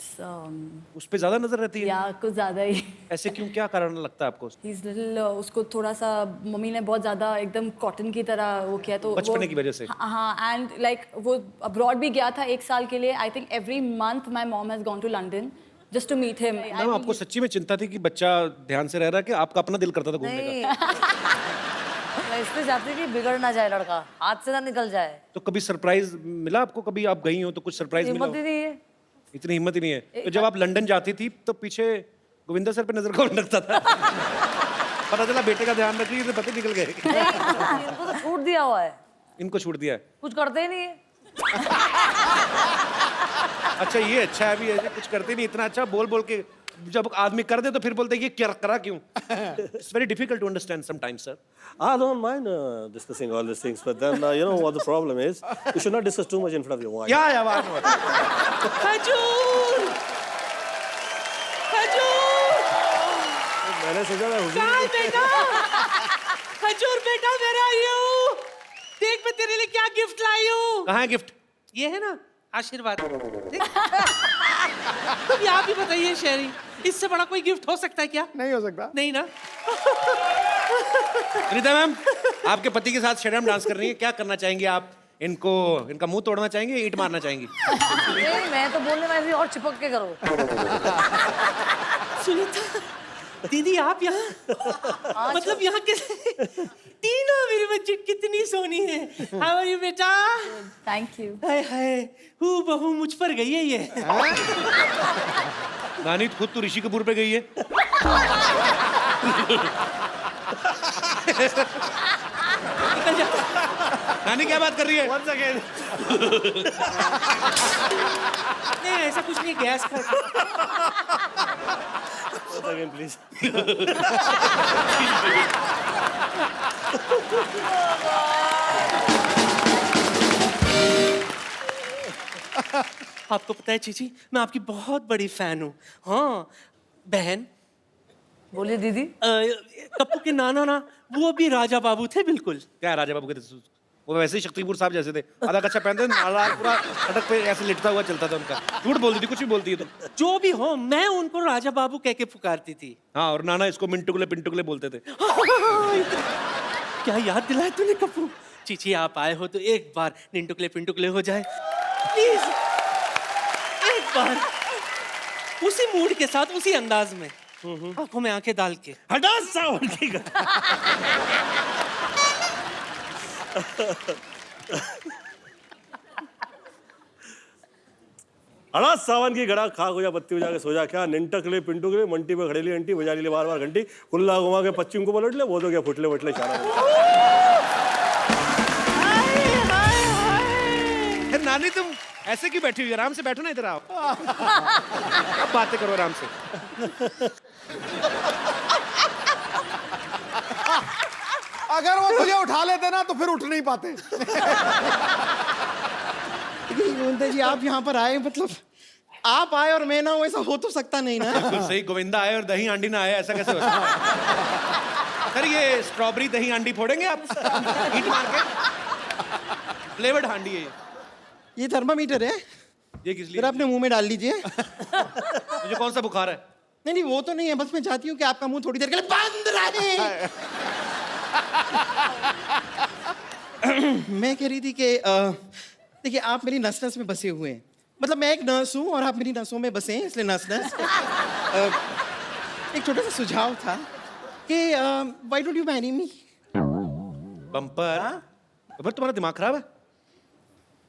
उस पे ज्यादा नजर रहती है? या कुछ ज़्यादा ही। ऐसे क्यों, क्या कारण लगता है आपको? He's little, उसको थोड़ा सा मम्मी ने बहुत ज़्यादा एकदम कॉटन की तरह वो किया, तो बचपने की वजह से? हाँ, एंड लाइक वो अब्रॉड भी गया था 1 साल के लिए। I think every month my mom has gone to London just to meet him. Ma'am आपको सच्ची में चिंता थी कि बच्चा ध्यान से रह रहा है कि आपका अपना दिल करता था घूमने का? मैं इसलिए चाहती कि बिगड़ ना जाए लड़का, हाथ से ना निकल जाए। तो कभी सरप्राइज मिला आपको? कभी आप गई हो तो कुछ सरप्राइज मिला हिम्मत हो? ही नहीं है। इतनी हिम्मत ही नहीं है। तो जब आप लंदन जाती थी तो पीछे गोविंदा सर पे नजर कौन रखता था? पता चला बेटे का ध्यान रखिए तो पता निकल गए। इनको तो छूट दिया हुआ है, इनको छूट दिया है? कुछ करते ही नहीं है। अच्छा ये अच्छा है, अभी ऐसे कुछ करते नहीं, इतना अच्छा बोल बोल के जब आदमी कर दे तो फिर बोलते ये क्या करा क्यों? It's very difficult to understand sometimes sir. I don't mind discussing all these things, but then you know what the problem is. You should not discuss too much in front of your wife. या बात खजूर खजूर मैंने सोचा मैं कहाँ बेटा खजूर बेटा मेरा आई हूँ, देख मैं तेरे लिए क्या गिफ्ट लाई हूँ। कहाँ है गिफ्ट? ये है ना आशीर्वाद। तुम आप ही बताइए शेरी, इससे बड़ा कोई गिफ्ट हो सकता है क्या? नहीं हो सकता। नहीं ना। रीता मैम आपके पति के साथ शर्म डांस कर रही है, क्या करना चाहेंगे आप? इनको इनका मुंह तोड़ना चाहेंगे, ईंट मारना चाहेंगी? नहीं, मैं तो बोलने में ऐसे और चिपक के करो। सुनीता दीदी आप यहाँ मतलब यहाँ के तीनों मेरी बच्ची कितनी सोनी है। हाउ आर यू बेटा? Thank you. हाय हाय हूँ बहू मुझ पर गई है ये। नानी खुद तो ऋषि कपूर पे गई है। नानी क्या बात कर रही है? Once again. नहीं ऐसा कुछ नहीं, गैस खा। Once again, please. आपको पता है चीची, मैं आपकी बहुत बड़ी फैन हूँ। हाँ बहन। बोलिए दीदी। कप्पू के नाना ना वो भी राजा बाबू थे बिल्कुल। क्या राजा बाबू के थे? वो वैसे ही शक्तिपुर साहब जैसे थे, आधा कच्चा पहनते थे, नाला पूरा सड़क पे ऐसे लिटता हुआ चलता था उनका। झूठ बोलती थी, कुछ भी बोलती है तो। जो भी हो मैं उनको राजा बाबू कह के पुकारती थी। हाँ और नाना इसको मिंटुकले पिंटुकले बोलते थे। क्या याद दिलाया तूने कप्पू। चीची आप आए हो तो एक बार निंटुकले पिंटुकले हो जाए प्लीज, एक बार उसी मूड के साथ उसी अंदाज में, आंखों में आंखें डाल के। हटा सावन की हड़ा सावन की घड़ा खा हो जा पत्ती बजा के सो जा, क्या निंटकले पिंटुकले मंटी पे खड़ेली अंटी बजा ली बार बार घंटी, कुल्ला घुमा के पश्चिम को पलट ले, वो तो क्या फुटले वटले चारा। नानी तुम ऐसे क्यों बैठी हुई? आराम से बैठो ना, इधर आओ। अब बातें करो आराम से। अगर वो तुझे उठा लेते ना तो फिर उठ नहीं पाते। गोविंदा जी आप यहाँ पर आए, मतलब आप आए और मैं ना हूँ, ऐसा हो तो सकता नहीं ना। बिल्कुल सही, गोविंदा आए और दही हांडी ना आए, ऐसा कैसे हो सकता है? सर ये स्ट्रॉबेरी दही हांडी फोड़ेंगे आप ईंट मार के? फ्लेवर्ड हांडी है ये थर्मामीटर है, ये किस लिए? फिर अपने मुंह में डाल लीजिए। मुझे कौन सा बुखार है? नहीं नहीं वो तो नहीं है, बस मैं चाहती हूँ कि आपका मुंह थोड़ी देर के लिए बंद रहे। मैं कह रही थी कि देखिए आप मेरी नस नस में बसे हुए हैं, मतलब मैं एक नर्स हूँ और आप मेरी नसों में बसे हैं, इसलिए नस नस। एक छोटा सा सुझाव था कि why don't you marry me? Bumper? Bumper तुम्हारा दिमाग खराब है?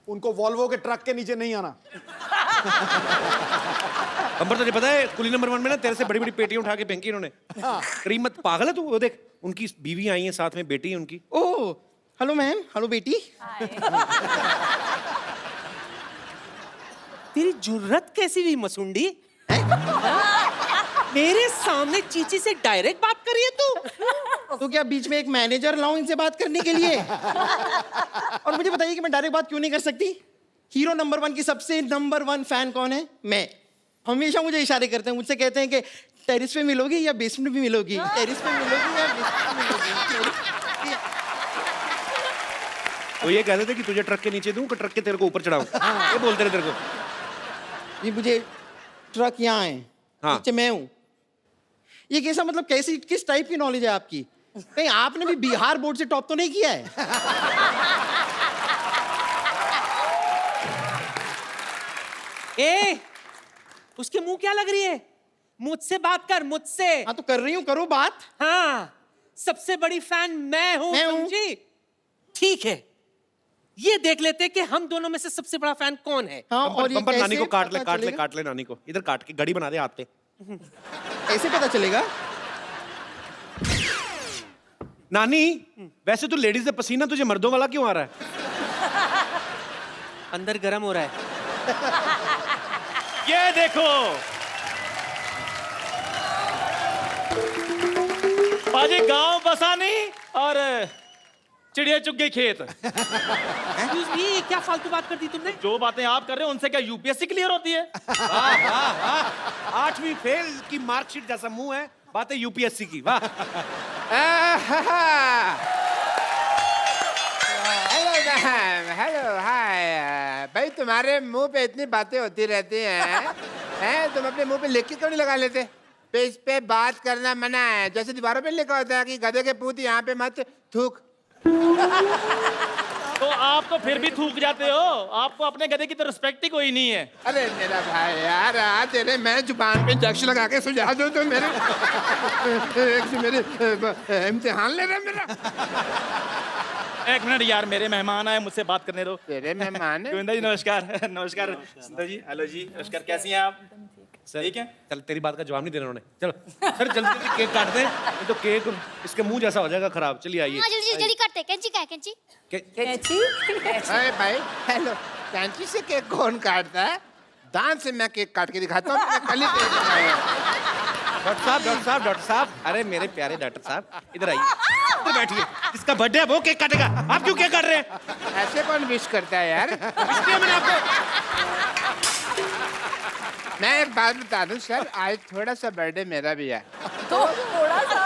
उनको वॉल्वो के ट्रक के नीचे नहीं आना। बम्पर तुझे पता है कुली नंबर 1 में ना तेरे से बड़ी बड़ी पेटियां उठा के फेंकी इन्होंने। करीम मत, पागल है तू? वो देख उनकी बीवी आई है साथ में, बेटी है उनकी। ओह हेलो मैम, हेलो बेटी। तेरी जुर्रत कैसी हुई मसुंडी? मेरे सामने चीची से डायरेक्ट बात कर रही है तू? तो क्या बीच में एक मैनेजर लाऊं इनसे बात करने के लिए? और मुझे बताइए कि मैं डायरेक्ट बात क्यों नहीं कर सकती? हीरो नंबर 1 की सबसे नंबर 1 फैन कौन है? मैं। हमेशा मुझे इशारे करते हैं, मुझसे कहते हैं कि टेरिस पे मिलोगी या बेसमेंट में मिलोगी, टेरिस पे मिलोगी या बेसमेंट में मिलोगी। वो ये कहते थे कि तुझे ट्रक के नीचे दूं कि ट्रक के तेरे को ऊपर चढ़ाऊं, ये बोलते रहे तेरे को। ये मुझे ट्रक यहाँ है, हाँ। नीचे मैं हूँ। ये कैसा मतलब कैसी किस टाइप की नॉलेज है आपकी? कहीं आपने भी बिहार बोर्ड से टॉप तो नहीं किया है? ए, उसके मुंह क्या लग रही है? मुझसे बात कर, मुझसे। हाँ तो कर रही हूँ, करो बात। हाँ, सबसे बड़ी फैन मैं हूँ, मैं हूँ। समझी? ठीक है, ये देख लेते कि हम दोनों में से सबसे बड़ा फैन कौन है। हाँ, पंपर, ये पंपर नानी को कैसे काट ले, पता काट ले, चलेगा? काट ले नानी को। इधर काट के घड़ी बना दे हाथ पे। कैसे पता चलेगा? नानी, वैसे तो लेडीज से पसीना तुझे मर्दों वाला क्यों आ रहा है? अंदर गर्म हो रहा है। ये देखो पाजी, गांव बसा नहीं और चिड़िया चुग गई खेत। Excuse me, क्या फालतू बात कर दी तुमने? जो बातें आप कर रहे हो उनसे क्या यूपीएससी क्लियर होती है? वाह वाह वाह, 8वीं फेल की मार्कशीट जैसा मुंह है, बातें यूपीएससी की। वाह। Hello ma'am, hello hi. भाई तुम्हारे मुंह पे इतनी बातें होती रहती हैं, तुम अपने मुंह पे लिख के क्यों नहीं लगा लेते? इस पे बात करना मना है, जैसे दीवारों पे लिखा होता है कि गधे के पूत यहाँ पे मत थूक। तो आप तो फिर भी थूक जाते हो, आपको अपने गधे की तो रिस्पेक्ट ही कोई नहीं है। अरे मेरा भाई यार, तेरे मैं जुबान पे इंजेक्शन लगा के सुझा दूं तो मेरे इम्तिहान ले रहा है मेरा। एक मिनट यार, मेरे मेहमान आए, मुझसे बात करने दो। तेरे मेहमान है? गोविंदा जी नमस्कार। नमस्कार सुंदर जी, हेलो जी, नमस्कार, कैसी हैं आप? ठीक है। चल, तेरी बात का जवाब नहीं देना उन्होंने। चलो सर, जल्दी जल्दी केक काट दे, नहीं तो केक इसके मुंह जैसा हो जाएगा खराब। चलिए आइए। हाँ, जल्दी जल्दी काटते। कैंची का है, कैंची? अरे भाई हेलो, कैंची से केक कौन काटता है? दांत से मैं केक काट के दिखाता हूँ। कल ही केक बनाया। डॉक्टर साहब, अरे मेरे प्यारे डॉक्टर साहब, इधर आइए, इधर बैठिए। जिसका बर्थडे है वो केक काटेगा, आप क्यों केक काट रहे हैं? ऐसे कौन विश करता है यार? इसलिए मैंने आपको। मैं एक बात बता दूं सर, आज थोड़ा सा बर्थडे मेरा भी है। तो थोड़ा सा,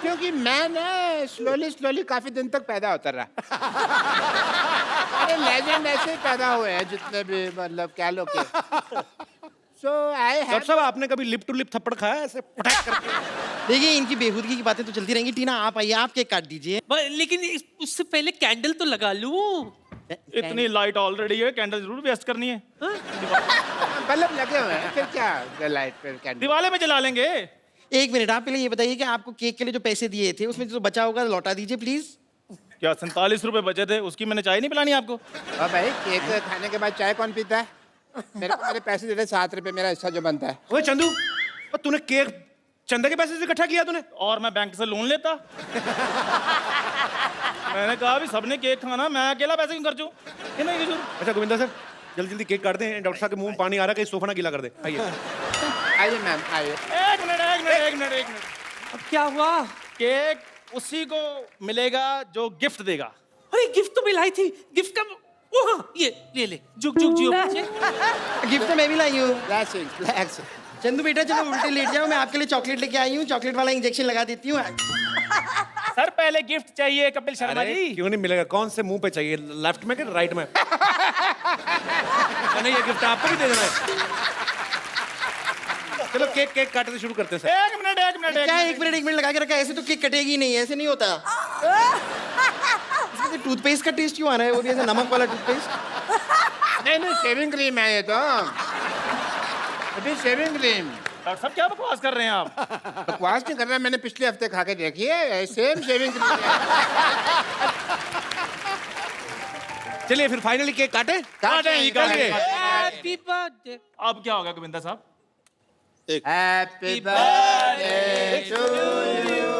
क्योंकि मैं ना स्लोली काफी दिन तक पैदा होता रहा। अरे लेजेंड ऐसे ही पैदा हुए हैं जितने भी, मतलब क्या लोग के। So डॉक्टर साहब, आपने कभी लिप टू लिप थप्पड़ खाया ऐसे पटाख करके? देखिए, इनकी बेहूदगी की बातें तो चलती रहेंगी। टीना आप आइए, आप केक काट दीजिए। लेकिन उससे पहले कैंडल तो लगा लूं। इतनी लाइट ऑलरेडी है, कैंडल जरूर वेस्ट करनी है। बल्ब लगे हुए हैं, फिर क्या लाइट पे कैंडल? दिवाले में जला लेंगे। एक मिनट, आप पहले ये बताइए कि आपको केक के लिए जो पैसे दिए थे उसमें जो बचा होगा लौटा दीजिए प्लीज। क्या 47 रुपए बचे थे, उसकी मैंने चाय नहीं पिलानी आपको? और भाई, केक खाने के बाद चाय कौन पीता है? मेरे पैसे दे दे, 7 रुपए मेरा हिस्सा जो बनता है। ओए चंदू, और तूने केक चंदा के पैसे से इकट्ठा किया तूने? और मैं बैंक से लोन लेता। मैंने कहा भी सबने केक खाना, मैं अकेला पैसे क्यों खर्चूं? ये नहीं जरूर। अच्छा गोविंदा सर, जल्दी जल्दी केक काट दें, डॉक्टर साहब के मुंह में पानी आ रहा है, कहीं सोफा ना गीला कर दे। आइए आइए मैम, आइए। एक मिनट। अब क्या हुआ? केक उसी को मिलेगा जो गिफ्ट देगा। अरे गिफ्ट तो मिलाई थी, गिफ्ट का वो, हाँ, ये ले, जुग जियो बच्चे। गिफ्ट तो मैं भी लाई हूँ। रिलैक्स। चंदू बेटा, चलो उल्टे लेट जाओ, मैं आपके लिए चॉकलेट लेके आई हूँ, चॉकलेट वाला इंजेक्शन लगा देती हूँ। सर पहले गिफ्ट चाहिए कपिल शर्मा अरे जी। क्यों नहीं मिलेगा? कौन से मुंह पे चाहिए, लेफ्ट में कि राइट में? नहीं, ये गिफ्ट आपको भी दे देना है। चलो केक काटते शुरू करते हैं सर। एक मिनट क्या एक मिनट लगा के रखा है? ऐसे तो केक कटेगी ही नहीं, ऐसे नहीं होता। इसमें टूथपेस्ट का टेस्ट क्यों आ रहा है? वो भी ऐसे नमक वाला टूथपेस्ट। नहीं, शेविंग क्रीम है ये तो। अभी शेविंग क्रीम। डॉक्टर साहब क्या बकवास कर रहे हैं आप? बकवास नहीं कर रहा, मैंने पिछले हफ्ते खा के देखी है, सेम शेविंग क्रीम। चलिए फिर फाइनली केक काटे। Happy birthday. अब क्या होगा गोविंदा साहब? Happy birthday to you.